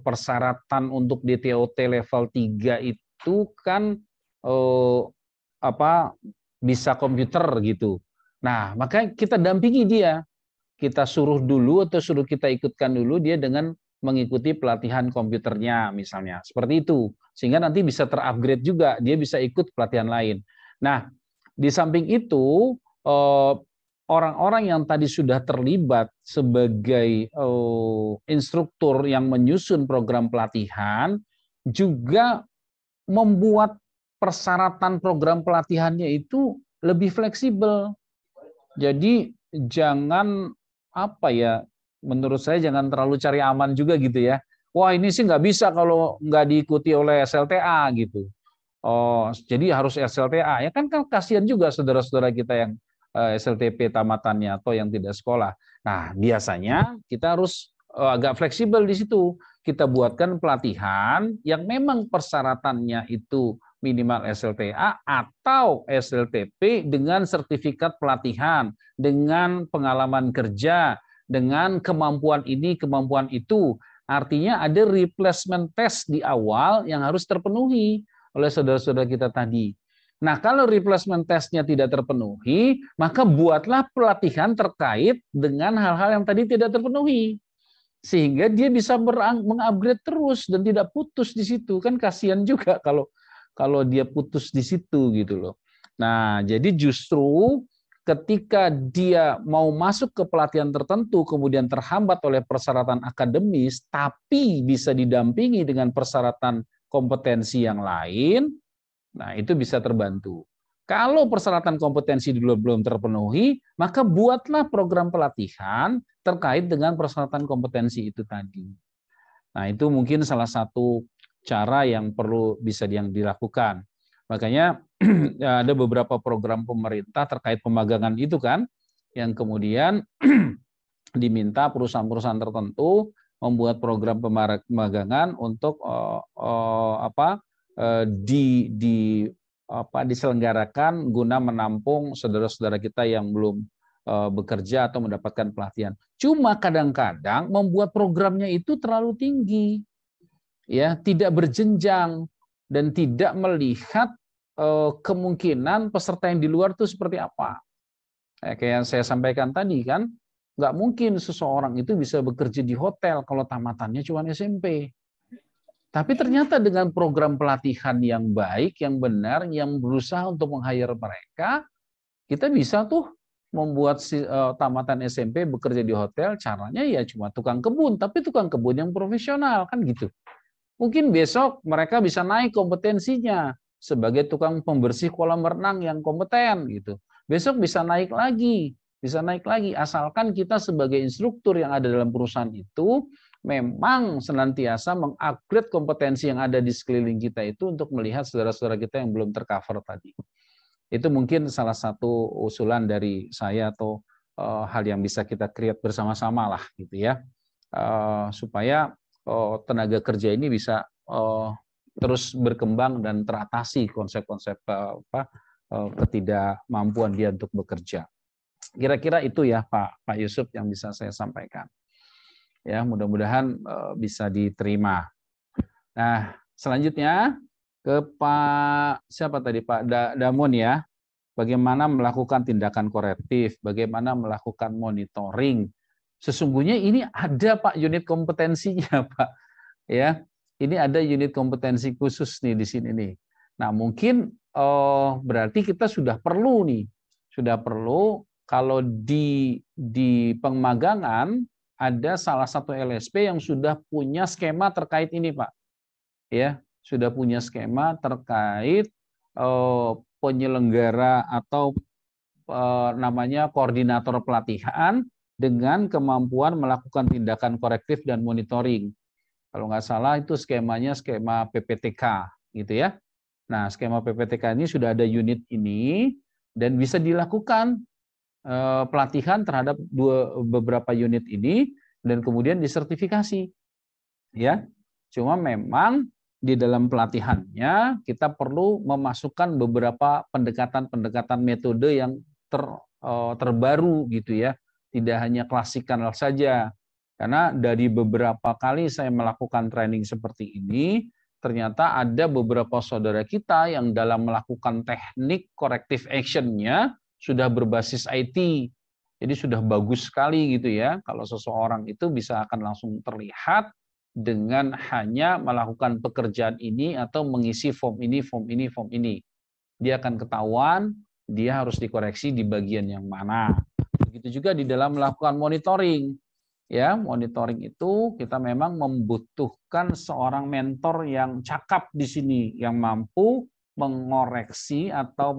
persyaratan untuk DTOT level 3 itu kan bisa komputer gitu. Nah, maka kita dampingi dia. Kita suruh dulu atau suruh kita ikutkan dulu dia dengan mengikuti pelatihan komputernya misalnya. Seperti itu. Sehingga nanti bisa terupgrade juga, dia bisa ikut pelatihan lain. Nah, di samping itu orang-orang yang tadi sudah terlibat sebagai instruktur yang menyusun program pelatihan juga membuat persyaratan program pelatihannya itu lebih fleksibel. Jadi jangan menurut saya jangan terlalu cari aman juga gitu ya. Wah, ini sih nggak bisa kalau nggak diikuti oleh SLTA gitu. Jadi harus SLTA. Ya kan kasihan juga saudara-saudara kita yang SLTP tamatannya atau yang tidak sekolah. Nah, biasanya kita harus agak fleksibel di situ. Kita buatkan pelatihan yang memang persyaratannya itu minimal SLTA atau SLTP dengan sertifikat pelatihan, dengan pengalaman kerja, dengan kemampuan ini, kemampuan itu. Artinya ada replacement test di awal yang harus terpenuhi oleh saudara-saudara kita tadi. Nah, kalau replacement testnya tidak terpenuhi, maka buatlah pelatihan terkait dengan hal-hal yang tadi tidak terpenuhi. Sehingga dia bisa mengupgrade terus dan tidak putus di situ. Kan kasihan juga kalau dia putus di situ gitu loh. Nah, jadi justru ketika dia mau masuk ke pelatihan tertentu kemudian terhambat oleh persyaratan akademis tapi bisa didampingi dengan persyaratan kompetensi yang lain, nah itu bisa terbantu. Kalau persyaratan kompetensi dulu belum terpenuhi, maka buatlah program pelatihan terkait dengan persyaratan kompetensi itu tadi. Nah, itu mungkin salah satu cara yang perlu bisa dilakukan. Makanya ada beberapa program pemerintah terkait pemagangan itu kan, yang kemudian diminta perusahaan-perusahaan tertentu membuat program pemagangan untuk diselenggarakan guna menampung saudara-saudara kita yang belum bekerja atau mendapatkan pelatihan. Cuma kadang-kadang membuat programnya itu terlalu tinggi, ya, tidak berjenjang dan tidak melihat kemungkinan peserta yang di luar itu seperti apa. Kayak yang saya sampaikan tadi kan, nggak mungkin seseorang itu bisa bekerja di hotel kalau tamatannya cuma SMP. Tapi ternyata dengan program pelatihan yang baik, yang benar, yang berusaha untuk meng-hire mereka, kita bisa tuh membuat tamatan SMP bekerja di hotel, caranya ya cuma tukang kebun, tapi tukang kebun yang profesional, kan gitu. Mungkin besok mereka bisa naik kompetensinya sebagai tukang pembersih kolam renang yang kompeten gitu. Besok bisa naik lagi, asalkan kita sebagai instruktur yang ada dalam perusahaan itu memang senantiasa mengupgrade kompetensi yang ada di sekeliling kita itu untuk melihat saudara-saudara kita yang belum tercover tadi. Itu mungkin salah satu usulan dari saya atau hal yang bisa kita create bersama-sama lah gitu ya, supaya tenaga kerja ini bisa terus berkembang dan teratasi konsep-konsep ketidakmampuan dia untuk bekerja. Kira-kira itu ya Pak Yusuf yang bisa saya sampaikan. Ya, mudah-mudahan bisa diterima. Nah, selanjutnya ke Pak siapa tadi, Pak Damun ya. Bagaimana melakukan tindakan korektif, bagaimana melakukan monitoring. Sesungguhnya ini ada Pak unit kompetensinya, Pak. Ya, ini ada unit kompetensi khusus nih di sini nih. Nah, mungkin berarti kita sudah perlu nih. Sudah perlu kalau di pemagangan ada salah satu LSP yang sudah punya skema terkait ini, Pak. Ya, sudah punya skema terkait penyelenggara atau namanya koordinator pelatihan dengan kemampuan melakukan tindakan korektif dan monitoring. Kalau nggak salah itu skemanya skema PPTK, gitu ya. Nah, skema PPTK ini sudah ada unit ini dan bisa dilakukan pelatihan terhadap beberapa unit ini dan kemudian disertifikasi. Ya. Cuma memang di dalam pelatihannya kita perlu memasukkan beberapa pendekatan-pendekatan metode yang terbaru gitu ya. Tidak hanya klasikal saja. Karena dari beberapa kali saya melakukan training seperti ini, ternyata ada beberapa saudara kita yang dalam melakukan teknik corrective action-nya sudah berbasis IT. Jadi sudah bagus sekali gitu ya. Kalau seseorang itu bisa akan langsung terlihat dengan hanya melakukan pekerjaan ini atau mengisi form ini, form ini, form ini. Dia akan ketahuan, dia harus dikoreksi di bagian yang mana. Begitu juga di dalam melakukan monitoring. Ya, monitoring itu kita memang membutuhkan seorang mentor yang cakap di sini, yang mampu mengoreksi atau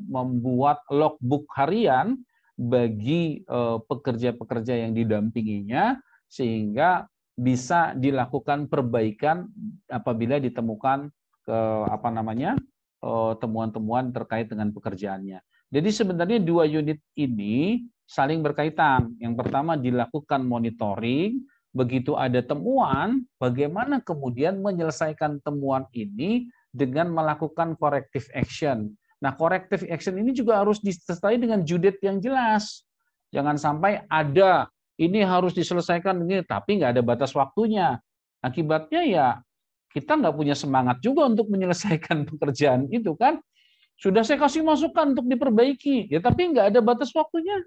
membuat logbook harian bagi pekerja-pekerja yang didampinginya sehingga bisa dilakukan perbaikan apabila ditemukan temuan-temuan terkait dengan pekerjaannya. Jadi sebenarnya dua unit ini saling berkaitan. Yang pertama dilakukan monitoring, begitu ada temuan, bagaimana kemudian menyelesaikan temuan ini dengan melakukan corrective action. Nah, corrective action ini juga harus disertai dengan judit yang jelas. Jangan sampai ada ini harus diselesaikan ini, tapi nggak ada batas waktunya. Akibatnya ya kita nggak punya semangat juga untuk menyelesaikan pekerjaan itu kan. Sudah saya kasih masukan untuk diperbaiki, ya tapi nggak ada batas waktunya.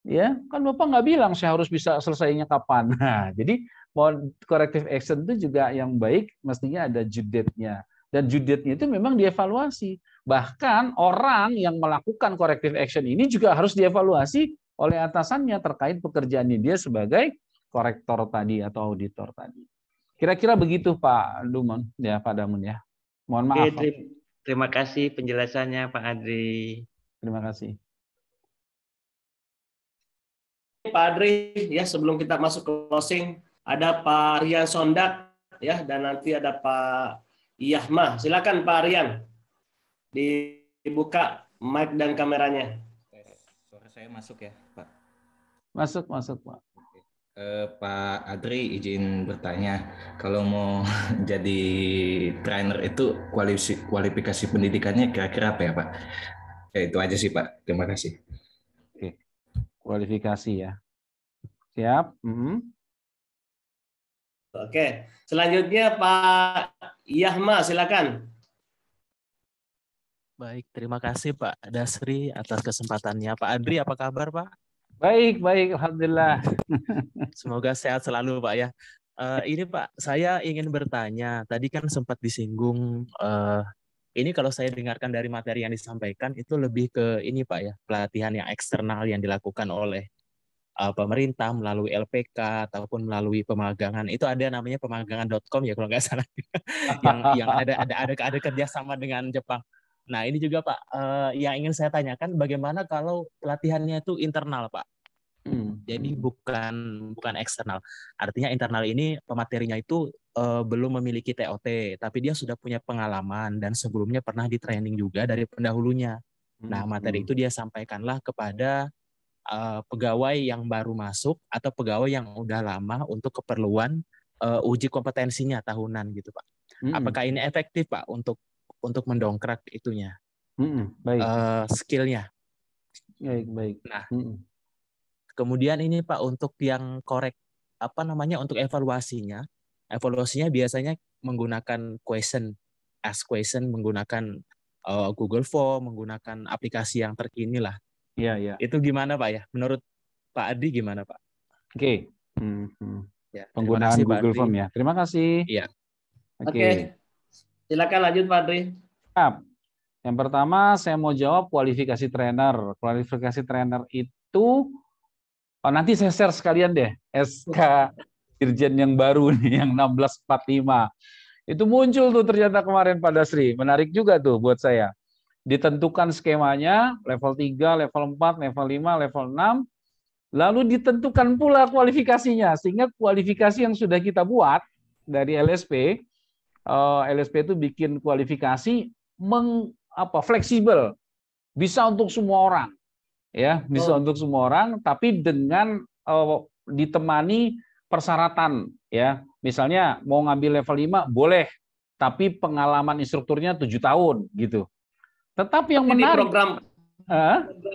Ya, kan Bapak nggak bilang saya harus bisa selesainya kapan. Nah, jadi corrective action itu juga yang baik mestinya ada juditnya. Dan juditnya itu memang dievaluasi. Bahkan orang yang melakukan corrective action ini juga harus dievaluasi oleh atasannya terkait pekerjaannya dia sebagai korektor tadi atau auditor tadi. Kira-kira begitu Pak Damun ya, Pak Damun ya. Mohon maaf. Terima kasih penjelasannya Pak Adri. Terima kasih. Pak Adri, ya sebelum kita masuk ke closing, ada Pak Rian Sondak, ya, dan nanti ada Pak Yahma. Silakan Pak Rian, dibuka mic dan kameranya. Suara saya masuk ya, Pak? Masuk Pak. Pak Adri, izin bertanya, kalau mau jadi trainer itu kualifikasi pendidikannya kira-kira apa ya, Pak? Itu aja sih, Pak. Terima kasih. Oke. Kualifikasi ya. Siap. Oke. Selanjutnya Pak Yahma, silakan. Baik, terima kasih Pak Dasri atas kesempatannya. Pak Adri, apa kabar Pak? Baik, alhamdulillah. Semoga sehat selalu Pak ya. Ini Pak, saya ingin bertanya. Tadi kan sempat disinggung. Ini kalau saya dengarkan dari materi yang disampaikan itu lebih ke ini Pak ya, pelatihan yang eksternal yang dilakukan oleh pemerintah melalui LPK ataupun melalui pemagangan. Itu ada namanya pemagangan.com ya kalau nggak salah. yang ada kerjasama dengan Jepang. Nah ini juga Pak, yang ingin saya tanyakan bagaimana kalau pelatihannya itu internal Pak? Jadi bukan eksternal. Artinya internal ini pematerinya itu belum memiliki TOT, tapi dia sudah punya pengalaman dan sebelumnya pernah di training juga dari pendahulunya. Nah, materi itu dia sampaikanlah kepada pegawai yang baru masuk atau pegawai yang udah lama untuk keperluan uji kompetensinya tahunan gitu, Pak. Apakah ini efektif, Pak, untuk mendongkrak itunya, Baik. skillnya? Baik. Nah, kemudian ini Pak untuk yang untuk evaluasinya biasanya menggunakan ask question, menggunakan Google Form, menggunakan aplikasi yang terkini lah. Iya. Itu gimana Pak ya? Menurut Pak Adi gimana Pak? Oke. Ya, penggunaan kasih, Google Pak Form ya. Terima kasih. Iya. Oke. Silakan lanjut Pak Adri. Yang pertama saya mau jawab kualifikasi trainer. Kualifikasi trainer itu nanti saya share sekalian deh SK Dirjen yang baru nih yang 1645. Itu muncul tuh ternyata kemarin Pak Dasri. Menarik juga tuh buat saya. Ditentukan skemanya level 3, level 4, level 5, level 6. Lalu ditentukan pula kualifikasinya, sehingga kualifikasi yang sudah kita buat dari LSP, LSP itu bikin kualifikasi fleksibel, bisa untuk semua orang, ya, bisa untuk semua orang, tapi dengan ditemani persyaratan, ya, misalnya mau ngambil level 5 boleh, tapi pengalaman instrukturnya 7 tahun, gitu. Tetapi yang menarik,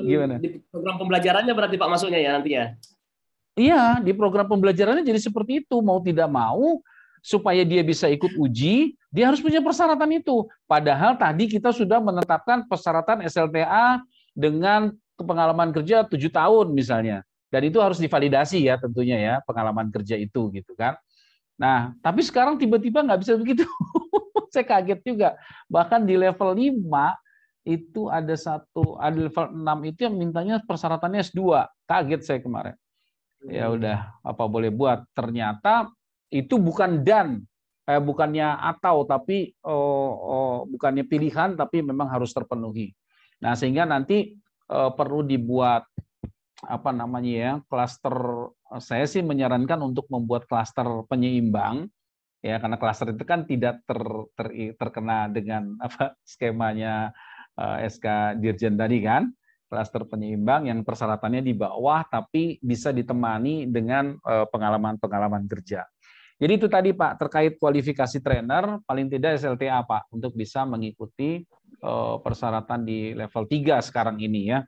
gimana? Di program pembelajarannya berarti Pak masuknya ya nantinya? Iya, di program pembelajarannya jadi seperti itu. Mau tidak mau, supaya dia bisa ikut uji, dia harus punya persyaratan itu. Padahal tadi kita sudah menetapkan persyaratan SLTA dengan pengalaman kerja 7 tahun misalnya. Dan itu harus divalidasi ya tentunya ya, pengalaman kerja itu gitu kan. Nah, tapi sekarang tiba-tiba nggak bisa begitu. Saya kaget juga. Bahkan di level 5, itu ada level 6 itu yang mintanya persyaratannya S2. Kaget saya kemarin. Ya udah, apa boleh buat. Ternyata itu bukannya atau, tapi bukannya pilihan, tapi memang harus terpenuhi. Nah, sehingga nanti perlu dibuat klaster. Saya sih menyarankan untuk membuat klaster penyeimbang, ya, karena klaster itu kan tidak terkena dengan skemanya SK Dirjen tadi kan, klaster penyeimbang yang persyaratannya di bawah tapi bisa ditemani dengan pengalaman-pengalaman kerja. Jadi itu tadi Pak, terkait kualifikasi trainer, paling tidak SLTA Pak, untuk bisa mengikuti persyaratan di level 3 sekarang ini ya.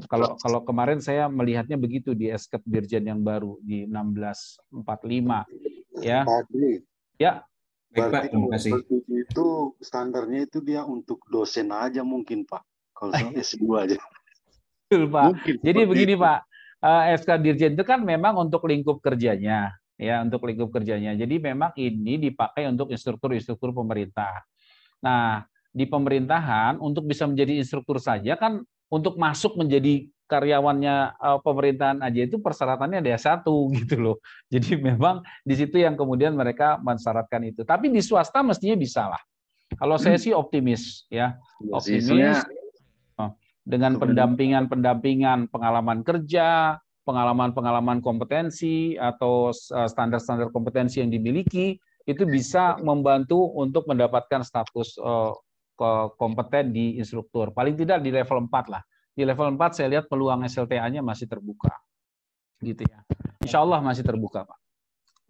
Kalau kemarin saya melihatnya begitu di SK Dirjen yang baru di 1645 ya. Ya. Berarti itu standarnya itu dia untuk dosen aja mungkin Pak. Kalau S2 aja. Betul Pak. Mungkin jadi begini itu. Pak, SK Dirjen itu kan memang untuk lingkup kerjanya, ya, untuk lingkup kerjanya. Jadi memang ini dipakai untuk instruktur-instruktur pemerintah. Nah, di pemerintahan untuk bisa menjadi instruktur saja kan, untuk masuk menjadi karyawannya pemerintahan aja itu persyaratannya ada S1 gitu loh. Jadi memang di situ yang kemudian mereka mensyaratkan itu. Tapi di swasta mestinya bisa lah. Kalau saya sih optimis ya, optimis dengan pendampingan pengalaman kerja, pengalaman kompetensi atau standar-standar kompetensi yang dimiliki, itu bisa membantu untuk mendapatkan status kompeten di instruktur. Paling tidak di level 4 lah. Di level 4 saya lihat peluang SLTA-nya masih terbuka. Gitu ya. Insya Allah masih terbuka, Pak.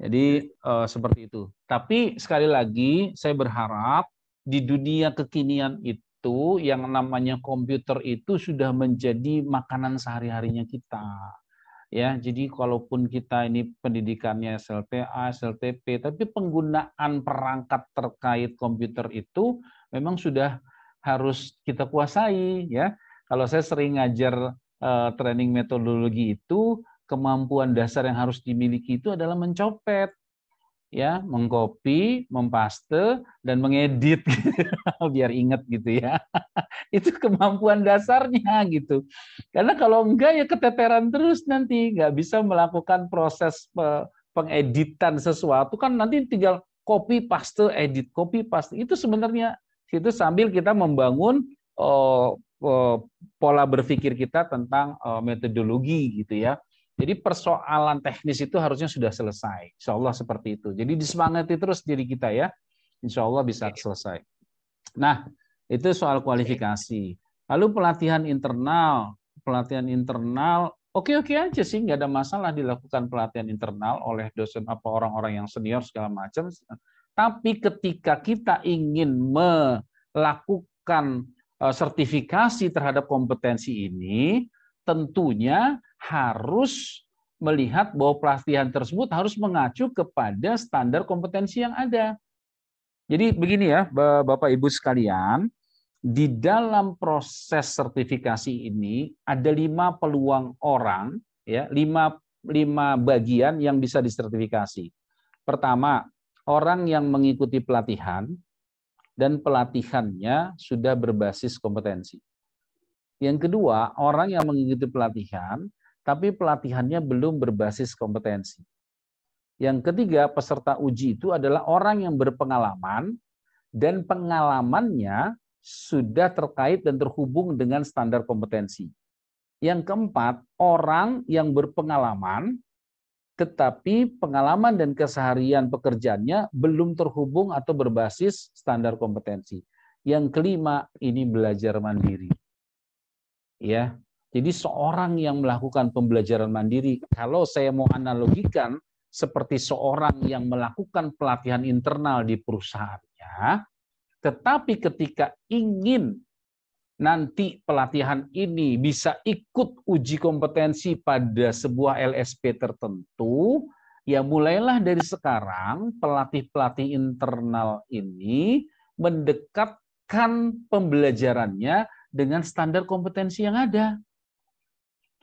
Jadi seperti itu. Tapi sekali lagi saya berharap di dunia kekinian itu yang namanya komputer itu sudah menjadi makanan sehari-harinya kita. Ya, jadi kalaupun kita ini pendidikannya SLTA, SLTP, tapi penggunaan perangkat terkait komputer itu memang sudah harus kita kuasai ya. Kalau saya sering ngajar training metodologi itu, kemampuan dasar yang harus dimiliki itu adalah mencopet, ya, mengcopy, mempaste, dan mengedit, biar ingat gitu ya. Itu kemampuan dasarnya gitu. Karena kalau enggak ya keteteran terus nanti, nggak bisa melakukan proses pengeditan sesuatu kan nanti tinggal copy paste edit, copy paste. Itu sebenarnya itu sambil kita membangun pola berpikir kita tentang metodologi gitu ya. Jadi persoalan teknis itu harusnya sudah selesai. Insya Allah seperti itu. Jadi disemangati terus diri kita ya. Insya Allah bisa selesai. Nah, itu soal kualifikasi. Lalu pelatihan internal. Pelatihan internal, oke-oke aja sih, nggak ada masalah dilakukan pelatihan internal oleh dosen apa orang-orang yang senior segala macam. Tapi ketika kita ingin melakukan sertifikasi terhadap kompetensi ini, tentunya harus melihat bahwa pelatihan tersebut harus mengacu kepada standar kompetensi yang ada. Jadi begini ya, Bapak Ibu sekalian, di dalam proses sertifikasi ini ada 5 peluang orang, ya, 5 bagian yang bisa disertifikasi. Pertama, orang yang mengikuti pelatihan dan pelatihannya sudah berbasis kompetensi. Yang kedua, orang yang mengikuti pelatihan, tapi pelatihannya belum berbasis kompetensi. Yang ketiga, peserta uji itu adalah orang yang berpengalaman dan pengalamannya sudah terkait dan terhubung dengan standar kompetensi. Yang keempat, orang yang berpengalaman, tetapi pengalaman dan keseharian pekerjaannya belum terhubung atau berbasis standar kompetensi. Yang kelima, ini belajar mandiri. Ya, jadi seorang yang melakukan pembelajaran mandiri, kalau saya mau analogikan seperti seorang yang melakukan pelatihan internal di perusahaannya, tetapi ketika ingin nanti pelatihan ini bisa ikut uji kompetensi pada sebuah LSP tertentu, ya mulailah dari sekarang pelatih-pelatih internal ini mendekatkan pembelajarannya dengan standar kompetensi yang ada.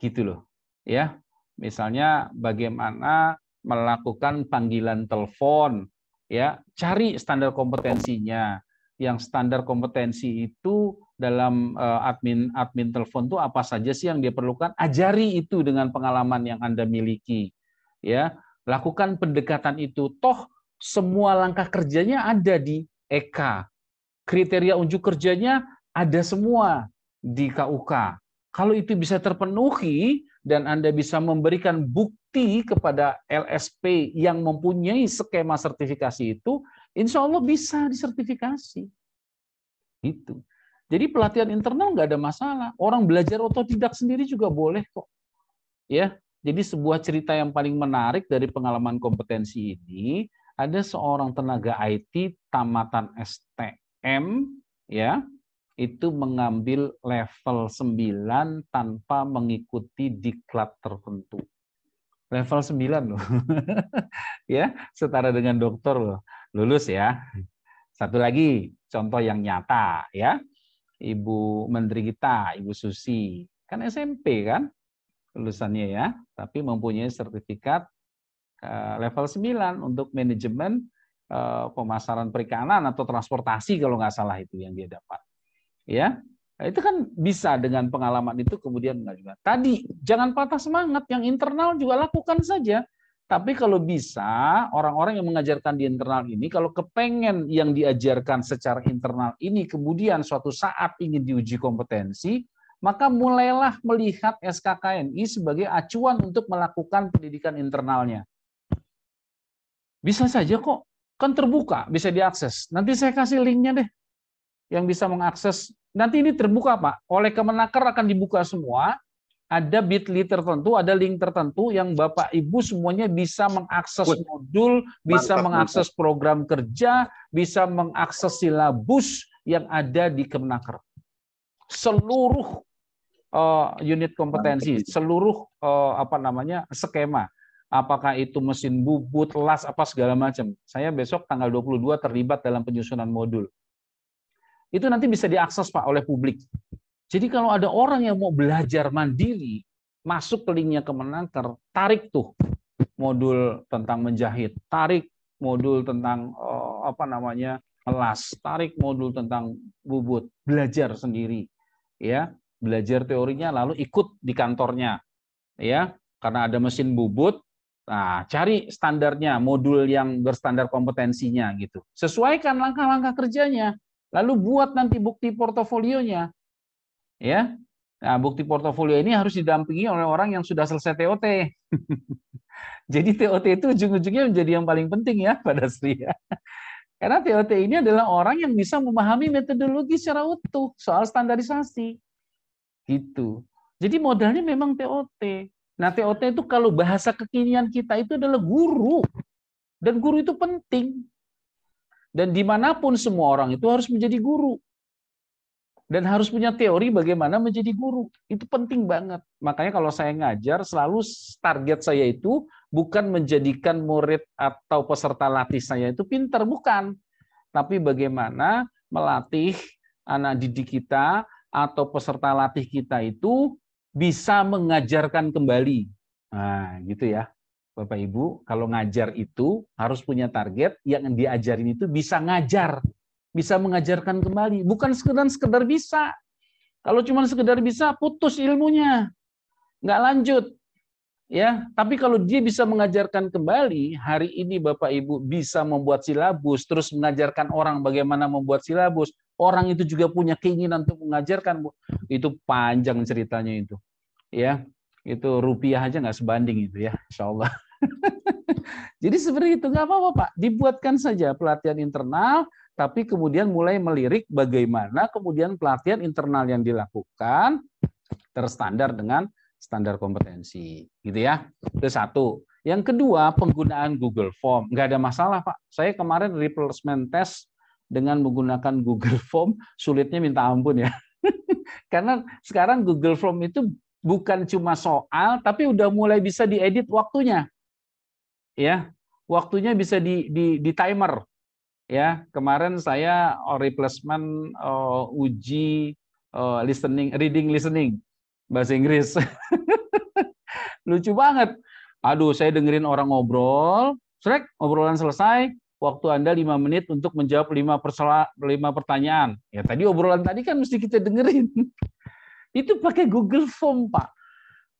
Gitu loh. Ya. Misalnya bagaimana melakukan panggilan telepon, ya, cari standar kompetensinya. Yang standar kompetensi itu dalam admin telepon itu apa saja sih yang dia perlukan? Ajari itu dengan pengalaman yang Anda miliki. Ya, lakukan pendekatan itu. Toh semua langkah kerjanya ada di EK. Kriteria unjuk kerjanya ada semua di KUK. Kalau itu bisa terpenuhi dan Anda bisa memberikan bukti kepada LSP yang mempunyai skema sertifikasi itu, insya Allah bisa disertifikasi. Itu. Jadi pelatihan internal nggak ada masalah. Orang belajar otodidak sendiri juga boleh kok. Ya. Jadi sebuah cerita yang paling menarik dari pengalaman kompetensi ini, ada seorang tenaga IT tamatan STM, ya, itu mengambil level 9 tanpa mengikuti diklat tertentu. Level 9 loh. Ya, setara dengan dokter loh. Lulus ya. Satu lagi contoh yang nyata ya. Ibu Menteri kita, Ibu Susi, kan SMP kan lulusannya ya, tapi mempunyai sertifikat level 9 untuk manajemen pemasaran perikanan atau transportasi kalau nggak salah itu yang dia dapat. Ya, itu kan bisa dengan pengalaman itu kemudian mengajukan. Tadi jangan patah semangat, yang internal juga lakukan saja. Tapi kalau bisa orang-orang yang mengajarkan di internal ini, kalau kepengen yang diajarkan secara internal ini kemudian suatu saat ingin diuji kompetensi, maka mulailah melihat SKKNI sebagai acuan untuk melakukan pendidikan internalnya. Bisa saja kok, kan terbuka, bisa diakses. Nanti saya kasih linknya deh. Yang bisa mengakses, nanti ini terbuka Pak, oleh Kemenaker akan dibuka semua, ada bit.ly tertentu, ada link tertentu yang Bapak Ibu semuanya bisa mengakses modul, bisa mengakses program kerja, bisa mengakses silabus yang ada di Kemenaker. Seluruh unit kompetensi, seluruh skema, apakah itu mesin bubut, las, apa segala macam. Saya besok tanggal 22 terlibat dalam penyusunan modul. Itu nanti bisa diakses Pak oleh publik. Jadi kalau ada orang yang mau belajar mandiri, masuk ke linknya Kemenaker, tarik tuh modul tentang menjahit, tarik modul tentang las, tarik modul tentang bubut, belajar sendiri, ya, belajar teorinya, lalu ikut di kantornya, ya, karena ada mesin bubut. Nah, cari standarnya, modul yang berstandar kompetensinya gitu. Sesuaikan langkah-langkah kerjanya. Lalu buat nanti bukti portofolionya, ya. Nah, bukti portofolio ini harus didampingi oleh orang yang sudah selesai TOT. Jadi TOT itu ujung-ujungnya menjadi yang paling penting ya pada Sri ya. Karena TOT ini adalah orang yang bisa memahami metodologi secara utuh soal standarisasi. Gitu. Jadi modalnya memang TOT. Nah, TOT itu kalau bahasa kekinian kita itu adalah guru. Dan guru itu penting. Dan dimanapun semua orang itu harus menjadi guru. Dan harus punya teori bagaimana menjadi guru. Itu penting banget. Makanya kalau saya ngajar, selalu target saya itu bukan menjadikan murid atau peserta latih saya itu pintar, bukan. Tapi bagaimana melatih anak didik kita atau peserta latih kita itu bisa mengajarkan kembali. Nah, gitu ya. Bapak Ibu, kalau ngajar itu harus punya target yang diajarin itu bisa ngajar. Bisa mengajarkan kembali, bukan sekedar bisa. Kalau cuma sekedar bisa, putus ilmunya, nggak lanjut. Ya, tapi kalau dia bisa mengajarkan kembali, hari ini Bapak Ibu bisa membuat silabus, terus mengajarkan orang bagaimana membuat silabus, orang itu juga punya keinginan untuk mengajarkan, itu panjang ceritanya itu. Ya, itu rupiah aja nggak sebanding itu ya, insya Allah. Jadi seperti itu, nggak apa-apa Pak, dibuatkan saja pelatihan internal, tapi kemudian mulai melirik bagaimana kemudian pelatihan internal yang dilakukan terstandar dengan standar kompetensi, gitu ya. Itu satu. Yang kedua, penggunaan Google Form. Nggak ada masalah, Pak. Saya kemarin replacement test dengan menggunakan Google Form, sulitnya minta ampun ya. Karena sekarang Google Form itu bukan cuma soal, tapi udah mulai bisa diedit waktunya. Ya, waktunya bisa di timer. Ya, kemarin saya replacement uji reading listening bahasa Inggris. Lucu banget. Aduh, saya dengerin orang ngobrol, srek, obrolan selesai, waktu Anda 5 menit untuk menjawab 5 pertanyaan. Ya, tadi obrolan tadi kan mesti kita dengerin. Itu pakai Google Form, Pak.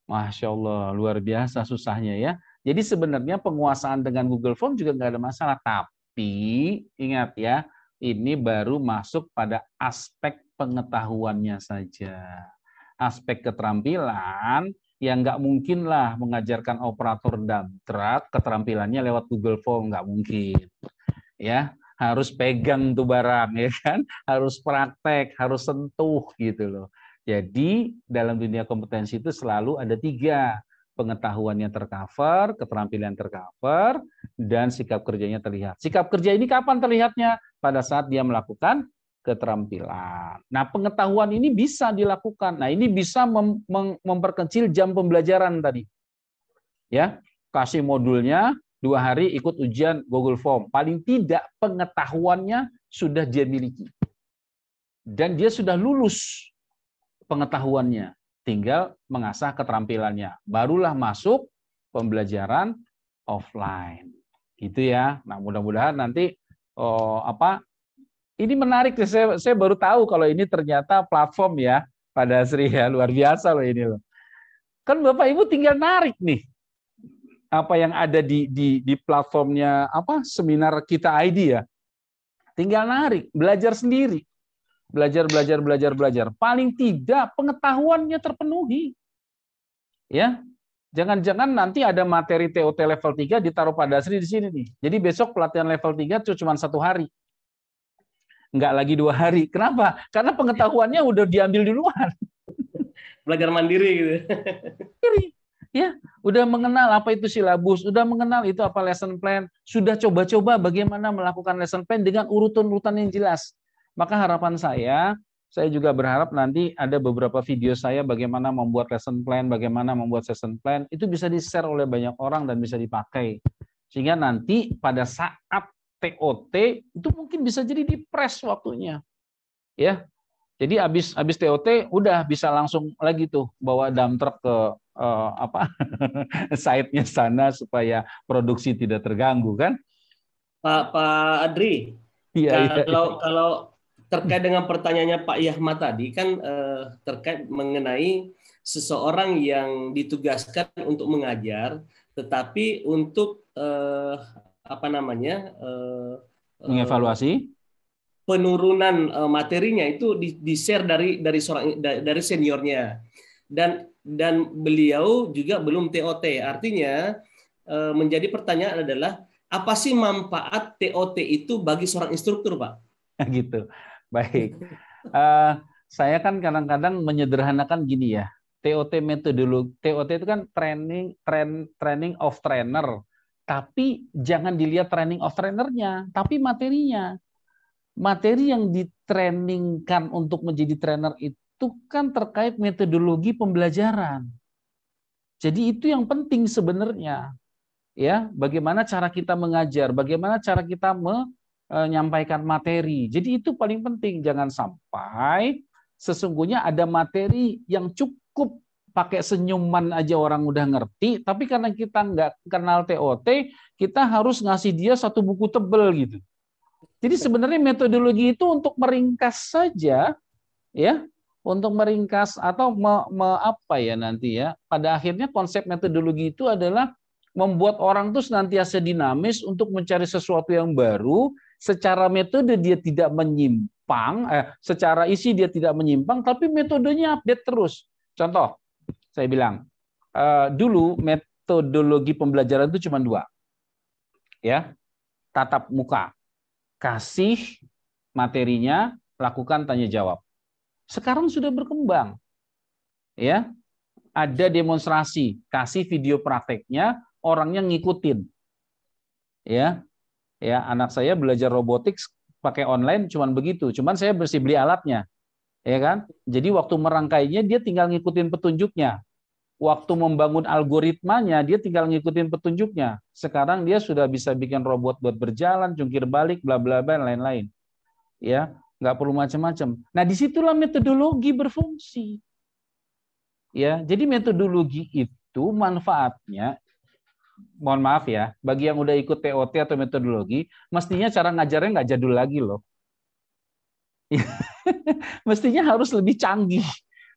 Masya Allah, luar biasa susahnya ya. Jadi sebenarnya penguasaan dengan Google Form juga nggak ada masalah. Tapi ingat ya, ini baru masuk pada aspek pengetahuannya saja. Aspek keterampilan yang nggak mungkin lah mengajarkan operator dump truck keterampilannya lewat Google Form, nggak mungkin. Ya, harus pegang tuh barang ya kan, harus praktek, harus sentuh gitu loh. Jadi dalam dunia kompetensi itu selalu ada 3. Pengetahuannya tercover, keterampilan tercover, dan sikap kerjanya terlihat. Sikap kerja ini kapan terlihatnya? Pada saat dia melakukan keterampilan. Nah, pengetahuan ini bisa dilakukan. Nah, ini bisa memperkecil jam pembelajaran tadi. Ya, kasih modulnya 2 hari ikut ujian Google Form. Paling tidak pengetahuannya sudah dia miliki. Dan dia sudah lulus pengetahuannya. Tinggal mengasah keterampilannya. Barulah masuk pembelajaran offline. Gitu ya. Nah, mudah-mudahan nanti ini menarik. Saya baru tahu kalau ini ternyata platform ya, pada Sri ya. Luar biasa loh ini loh. Kan Bapak Ibu tinggal narik nih apa yang ada di platformnya seminar kita ID ya. Tinggal narik, belajar sendiri. Belajar. Paling tidak pengetahuannya terpenuhi. Ya. Jangan-jangan nanti ada materi TOT level 3 ditaruh pada Sri di sini nih. Jadi besok pelatihan level 3 cuma 1 hari. Enggak lagi 2 hari. Kenapa? Karena pengetahuannya udah diambil duluan. Belajar mandiri gitu. Ya, udah mengenal apa itu silabus, udah mengenal itu apa lesson plan, sudah coba-coba bagaimana melakukan lesson plan dengan urutan-urutan yang jelas. Maka harapan saya juga berharap nanti ada beberapa video saya bagaimana membuat lesson plan, bagaimana membuat session plan, itu bisa di-share oleh banyak orang dan bisa dipakai. Sehingga nanti pada saat TOT itu mungkin bisa jadi di-press waktunya. Ya. Jadi habis TOT udah bisa langsung lagi tuh bawa dump truck ke site-nya sana supaya produksi tidak terganggu kan. Pak Adri, kalau terkait dengan pertanyaannya Pak Yahmat tadi kan terkait mengenai seseorang yang ditugaskan untuk mengajar, tetapi untuk mengevaluasi penurunan materinya itu di-share dari seniornya, dan beliau juga belum TOT. Artinya menjadi pertanyaan adalah apa sih manfaat TOT itu bagi seorang instruktur, Pak? Gitu. Baik. Saya kan kadang-kadang menyederhanakan gini ya. TOT metodologi, TOT itu kan training of trainer. Tapi jangan dilihat training of trainernya, tapi materinya. Materi yang ditrainingkan untuk menjadi trainer itu kan terkait metodologi pembelajaran. Jadi itu yang penting sebenarnya. Ya, bagaimana cara kita mengajar, bagaimana cara kita menyampaikan materi. Jadi itu paling penting. Jangan sampai sesungguhnya ada materi yang cukup pakai senyuman aja orang udah ngerti, tapi karena kita nggak kenal TOT, kita harus ngasih dia satu buku tebel gitu. Jadi sebenarnya metodologi itu untuk meringkas saja, ya, untuk meringkas atau apa ya nanti ya. Pada akhirnya konsep metodologi itu adalah membuat orang tuh senantiasa dinamis untuk mencari sesuatu yang baru. Secara metode dia tidak menyimpang, secara isi dia tidak menyimpang, tapi metodenya update terus. Contoh, saya bilang dulu metodologi pembelajaran itu cuma 2, ya, tatap muka. Kasih materinya, lakukan tanya jawab. Sekarang sudah berkembang. Ya. Ada demonstrasi, kasih video prakteknya, orangnya ngikutin. Ya. Ya, anak saya belajar robotik pakai online cuman begitu. Cuman saya mesti beli alatnya. Ya kan? Jadi waktu merangkainya dia tinggal ngikutin petunjuknya. Waktu membangun algoritmanya, dia tinggal ngikutin petunjuknya. Sekarang dia sudah bisa bikin robot buat berjalan, jungkir balik, bla bla bla, lain-lain. Ya, nggak perlu macam-macam. Nah, disitulah metodologi berfungsi. Ya, jadi metodologi itu manfaatnya, mohon maaf ya, bagi yang udah ikut TOT atau metodologi, mestinya cara ngajarnya nggak jadul lagi loh. Mestinya harus lebih canggih.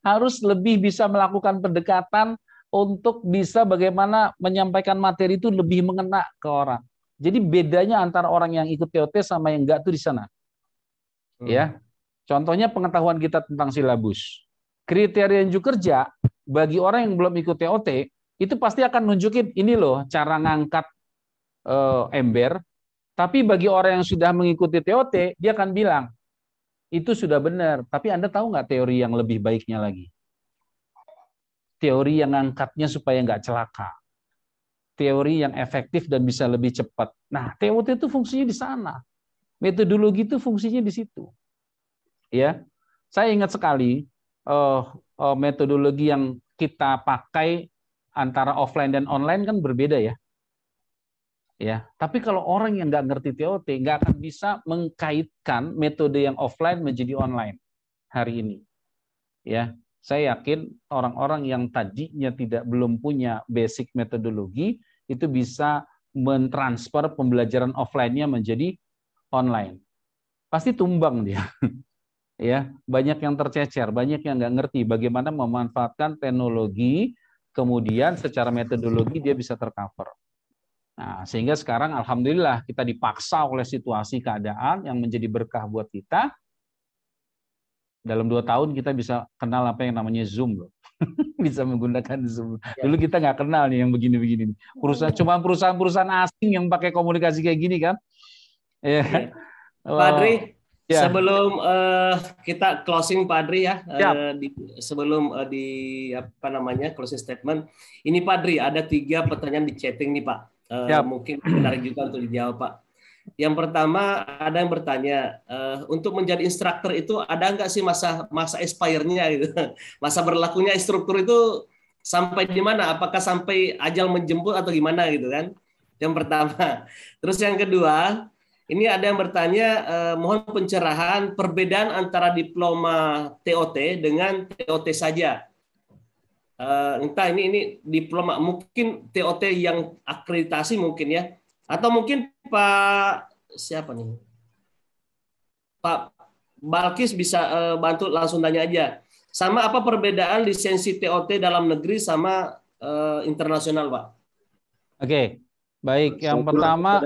Harus lebih bisa melakukan pendekatan untuk bisa bagaimana menyampaikan materi itu lebih mengena ke orang. Jadi bedanya antara orang yang ikut TOT sama yang enggak tuh di sana. Ya. Contohnya pengetahuan kita tentang silabus. Kriteria unjuk kerja bagi orang yang belum ikut TOT itu pasti akan nunjukin ini loh cara ngangkat ember. Tapi bagi orang yang sudah mengikuti TOT, dia akan bilang itu sudah benar, tapi Anda tahu nggak teori yang lebih baiknya lagi? Teori yang ngangkatnya supaya nggak celaka. Teori yang efektif dan bisa lebih cepat. Nah, TOT itu fungsinya di sana. Metodologi itu fungsinya di situ. Ya, saya ingat sekali metodologi yang kita pakai antara offline dan online kan berbeda ya. Ya, tapi kalau orang yang nggak ngerti TOT nggak akan bisa mengkaitkan metode yang offline menjadi online hari ini. Ya, saya yakin orang-orang yang tadinya belum punya basic metodologi itu bisa mentransfer pembelajaran offline-nya menjadi online. Pasti tumbang dia. Ya, banyak yang tercecer, banyak yang nggak ngerti bagaimana memanfaatkan teknologi, kemudian secara metodologi dia bisa tercover. Nah, sehingga sekarang alhamdulillah kita dipaksa oleh situasi keadaan yang menjadi berkah buat kita. Dalam 2 tahun kita bisa kenal apa yang namanya Zoom loh. Bisa menggunakan Zoom. Dulu kita nggak kenal nih yang begini-begini. Cuma perusahaan-perusahaan asing yang pakai komunikasi kayak gini kan. Ya. Pak Adri, ya. Sebelum kita closing Pak Adri ya, sebelum closing statement, ini Pak Adri ada 3 pertanyaan di chatting nih Pak. Mungkin menarik juga untuk dijawab Pak. Yang pertama ada yang bertanya, untuk menjadi instruktur itu ada nggak sih masa expire-nya gitu, masa berlakunya instruktur itu sampai di mana? Apakah sampai ajal menjemput atau gimana gitu kan? Yang pertama. Terus yang kedua, ini ada yang bertanya, mohon pencerahan perbedaan antara diploma TOT dengan TOT saja. Entah ini diploma, mungkin TOT yang akreditasi mungkin ya, atau mungkin Pak siapa nih, Pak Balkis bisa bantu langsung tanya aja. Sama apa perbedaan lisensi TOT dalam negeri sama internasional Pak? Oke, baik. Yang pertama,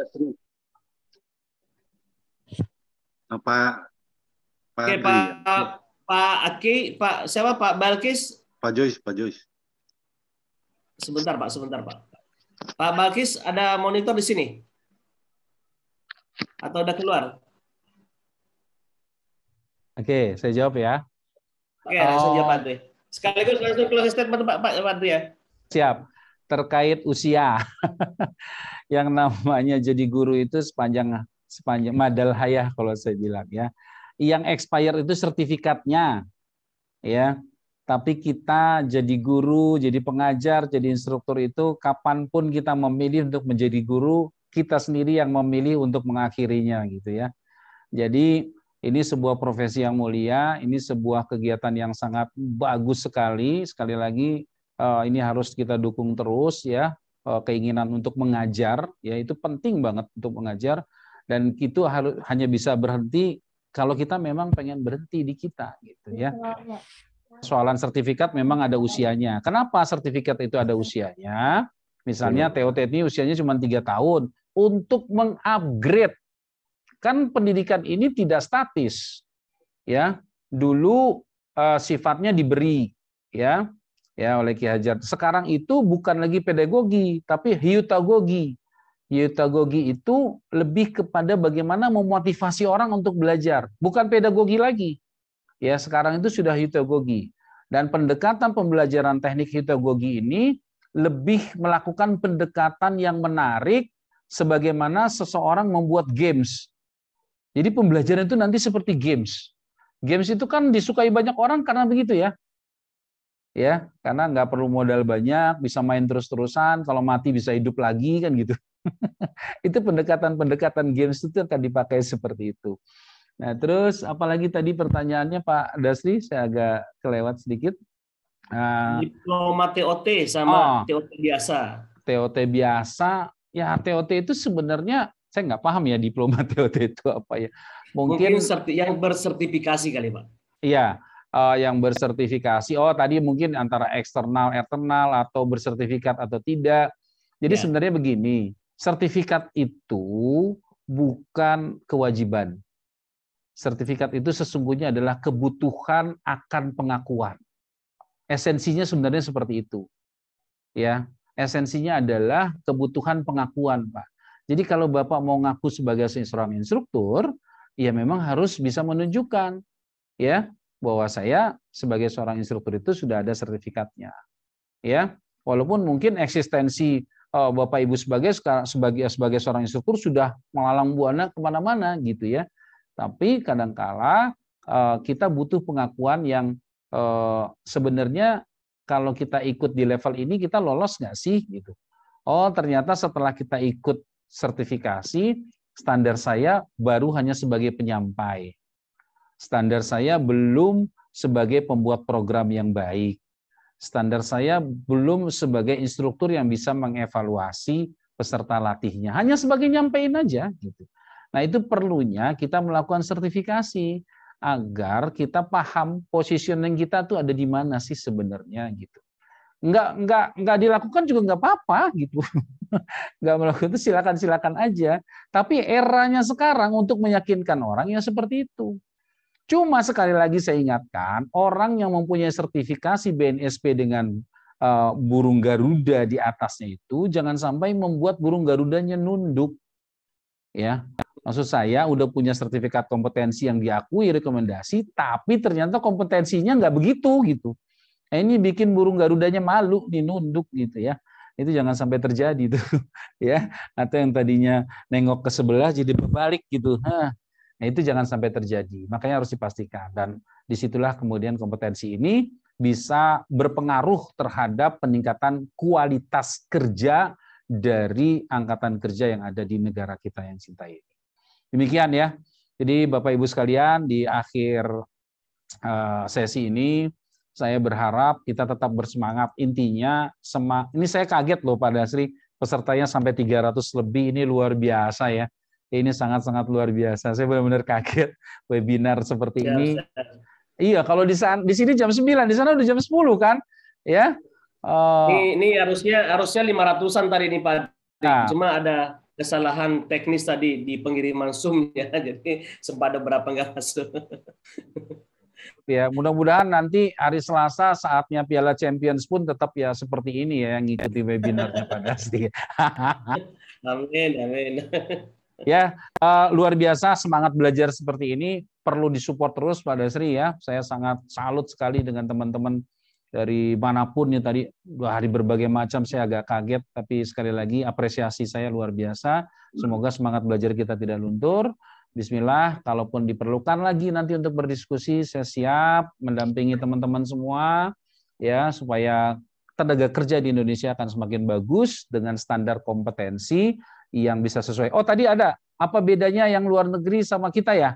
Oke, Pak Aki, Pak siapa? Pak Balkis? Pak Joyce. Sebentar, Pak. Pak Balkis, ada monitor di sini? Atau udah keluar? Oke, saya jawab ya. Oke, langsung jawab, Pak Andri. Sekaligus langsung closing statement, Pak Andri ya. Siap. Terkait usia, yang namanya jadi guru itu sepanjang madal hayah kalau saya bilang ya. Yang expire itu sertifikatnya, ya. Tapi kita jadi guru, jadi pengajar, jadi instruktur itu kapanpun kita memilih untuk menjadi guru, kita sendiri yang memilih untuk mengakhirinya gitu ya. Jadi ini sebuah profesi yang mulia, ini sebuah kegiatan yang sangat bagus sekali. Sekali lagi ini harus kita dukung terus ya, keinginan untuk mengajar ya itu penting banget untuk mengajar, dan itu hanya bisa berhenti kalau kita memang pengen berhenti di kita gitu ya. Soalan sertifikat memang ada usianya. Kenapa sertifikat itu ada usianya? Misalnya TOT ini usianya cuma 3 tahun untuk mengupgrade. Kan pendidikan ini tidak statis. Ya. Dulu sifatnya diberi ya oleh Ki Hajar. Sekarang itu bukan lagi pedagogi tapi hyutagogi. Hyutagogi itu lebih kepada bagaimana memotivasi orang untuk belajar, bukan pedagogi lagi. Ya, sekarang itu sudah hyutagogi. Dan pendekatan pembelajaran teknik hyutagogi ini lebih melakukan pendekatan yang menarik sebagaimana seseorang membuat games. Jadi pembelajaran itu nanti seperti games. Games itu kan disukai banyak orang karena begitu ya. Ya, karena nggak perlu modal banyak, bisa main terus-terusan, kalau mati bisa hidup lagi kan gitu. Itu pendekatan-pendekatan games itu akan dipakai seperti itu. Nah, terus apalagi tadi pertanyaannya Pak Dasri, saya agak kelewat sedikit. Diploma TOT sama TOT biasa. TOT biasa, ya TOT itu sebenarnya saya nggak paham ya diploma TOT itu apa ya. Mungkin yang bersertifikasi kali Pak. Iya. Yang bersertifikasi, tadi mungkin antara eksternal, internal, atau bersertifikat atau tidak. Jadi sebenarnya begini, sertifikat itu bukan kewajiban. Sertifikat itu sesungguhnya adalah kebutuhan akan pengakuan. Esensinya sebenarnya seperti itu. Ya, esensinya adalah kebutuhan pengakuan, Pak. Jadi kalau Bapak mau ngaku sebagai seorang instruktur, ya memang harus bisa menunjukkan ya bahwa saya sebagai seorang instruktur itu sudah ada sertifikatnya. Ya, walaupun mungkin eksistensi Bapak Ibu sebagai seorang instruktur sudah melalang buana kemana-mana gitu ya. Tapi kadangkala kita butuh pengakuan yang sebenarnya kalau kita ikut di level ini kita lolos nggak sih gitu. Oh ternyata setelah kita ikut sertifikasi, standar saya baru hanya sebagai penyampai. Standar saya belum sebagai pembuat program yang baik. Standar saya belum sebagai instruktur yang bisa mengevaluasi peserta latihnya. Hanya sebagai nyampein aja gitu. Nah, itu perlunya kita melakukan sertifikasi agar kita paham positioning kita tuh ada di mana sih sebenarnya gitu. Enggak dilakukan juga nggak apa-apa gitu. Nggak melakukan itu silakan aja. Tapi eranya sekarang untuk meyakinkan orang ya seperti itu. Cuma sekali lagi saya ingatkan, orang yang mempunyai sertifikasi BNSP dengan burung Garuda di atasnya itu jangan sampai membuat burung Garudanya nunduk. Ya, maksud saya udah punya sertifikat kompetensi yang diakui rekomendasi, tapi ternyata kompetensinya nggak begitu gitu. Nah, ini bikin burung Garudanya malu, nunduk gitu ya. Itu jangan sampai terjadi tuh, ya. Atau yang tadinya nengok ke sebelah jadi berbalik gitu. Nah, itu jangan sampai terjadi. Makanya harus dipastikan. Dan disitulah kemudian kompetensi ini bisa berpengaruh terhadap peningkatan kualitas kerja dari angkatan kerja yang ada di negara kita yang cinta ini. Demikian ya. Jadi Bapak Ibu sekalian, di akhir sesi ini saya berharap kita tetap bersemangat. Intinya, ini saya kaget loh Pak Dasri, pesertanya sampai 300 lebih, ini luar biasa ya. Ini sangat-sangat luar biasa. Saya benar-benar kaget webinar seperti ini. Iya, kalau di sini jam 9, di sana udah jam 10 kan? Ya. Ini harusnya 500-an tadi nih Pak. Cuma ada kesalahan teknis tadi di pengiriman Zoom-nya, jadi sempat ada beberapa nggak masuk. Ya, mudah-mudahan nanti hari Selasa saatnya Piala Champions pun tetap ya seperti ini ya yang ngikuti webinarnya Pak Dasri. Amin, amin. Ya, luar biasa semangat belajar seperti ini perlu disupport terus Pak Dasri ya. Saya sangat salut sekali dengan teman-teman dari manapun ya tadi hari berbagai macam saya agak kaget tapi sekali lagi apresiasi saya luar biasa. Semoga semangat belajar kita tidak luntur. Bismillah, kalaupun diperlukan lagi nanti untuk berdiskusi, saya siap mendampingi teman-teman semua ya supaya tenaga kerja di Indonesia akan semakin bagus dengan standar kompetensi yang bisa sesuai. Oh, tadi ada apa bedanya yang luar negeri sama kita ya?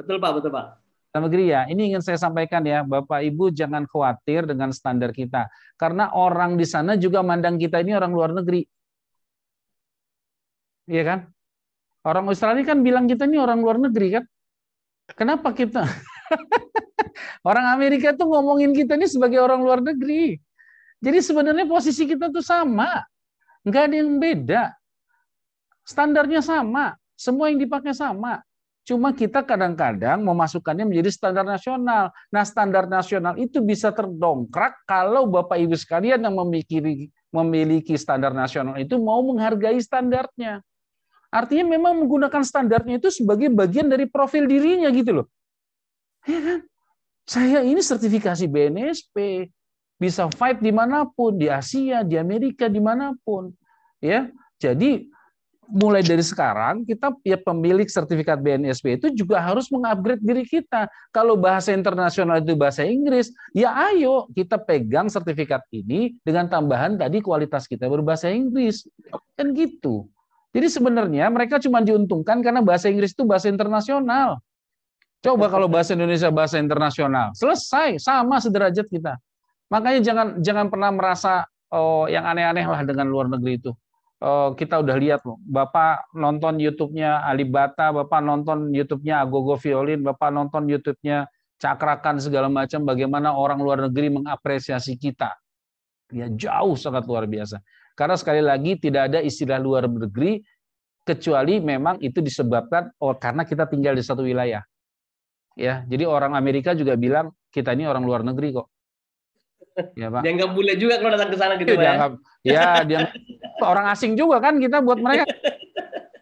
Betul Pak, betul Pak. Luar negeri ya. Ini ingin saya sampaikan ya, Bapak Ibu jangan khawatir dengan standar kita karena orang di sana juga mandang kita ini orang luar negeri. Iya kan? Orang Australia kan bilang kita ini orang luar negeri kan? Kenapa kita? Orang Amerika tuh ngomongin kita ini sebagai orang luar negeri. Jadi sebenarnya posisi kita tuh sama. Nggak ada yang beda. Standarnya sama. Semua yang dipakai sama. Cuma kita kadang-kadang memasukkannya menjadi standar nasional. Nah, standar nasional itu bisa terdongkrak kalau Bapak Ibu sekalian yang memiliki standar nasional itu mau menghargai standarnya. Artinya memang menggunakan standarnya itu sebagai bagian dari profil dirinya gitu loh. Ya kan? Saya ini sertifikasi BNSP, bisa fight dimanapun, di Asia, di Amerika, dimanapun. Ya, jadi mulai dari sekarang kita ya pemilik sertifikat BNSP itu juga harus mengupgrade diri kita. Kalau bahasa internasional itu bahasa Inggris, ya ayo kita pegang sertifikat ini dengan tambahan tadi kualitas kita berbahasa Inggris. Kan gitu. Jadi sebenarnya mereka cuma diuntungkan karena bahasa Inggris itu bahasa internasional. Coba kalau bahasa Indonesia bahasa internasional, selesai, sama sederajat kita. Makanya jangan pernah merasa yang aneh-aneh lah dengan luar negeri itu. Kita udah lihat loh, Bapak nonton YouTube-nya Alibata, Bapak nonton YouTube-nya Agogo Violin, Bapak nonton YouTube-nya Cakrakan segala macam, bagaimana orang luar negeri mengapresiasi kita. Ya jauh sangat luar biasa. Karena sekali lagi tidak ada istilah luar negeri kecuali memang itu disebabkan karena kita tinggal di satu wilayah. Ya, jadi orang Amerika juga bilang kita ini orang luar negeri kok. Ya, Pak. Dianggap bule juga kalau datang ke sana gitu, Pak. Ya, dia orang asing juga kan kita buat mereka.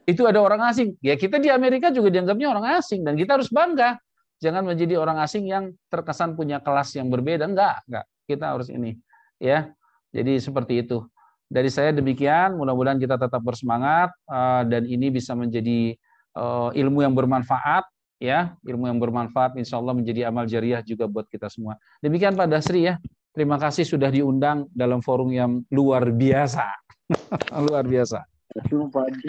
Itu ada orang asing. Ya, kita di Amerika juga dianggapnya orang asing dan kita harus bangga. Jangan menjadi orang asing yang terkesan punya kelas yang berbeda. Enggak. Kita harus ini. Ya. Jadi seperti itu. Dari saya demikian, mudah-mudahan kita tetap bersemangat dan ini bisa menjadi ilmu yang bermanfaat, ya, ilmu yang bermanfaat, insya Allah menjadi amal jariah juga buat kita semua. Demikian Pak Dasri ya, terima kasih sudah diundang dalam forum yang luar biasa, luar biasa. Terima kasih Pak Adi.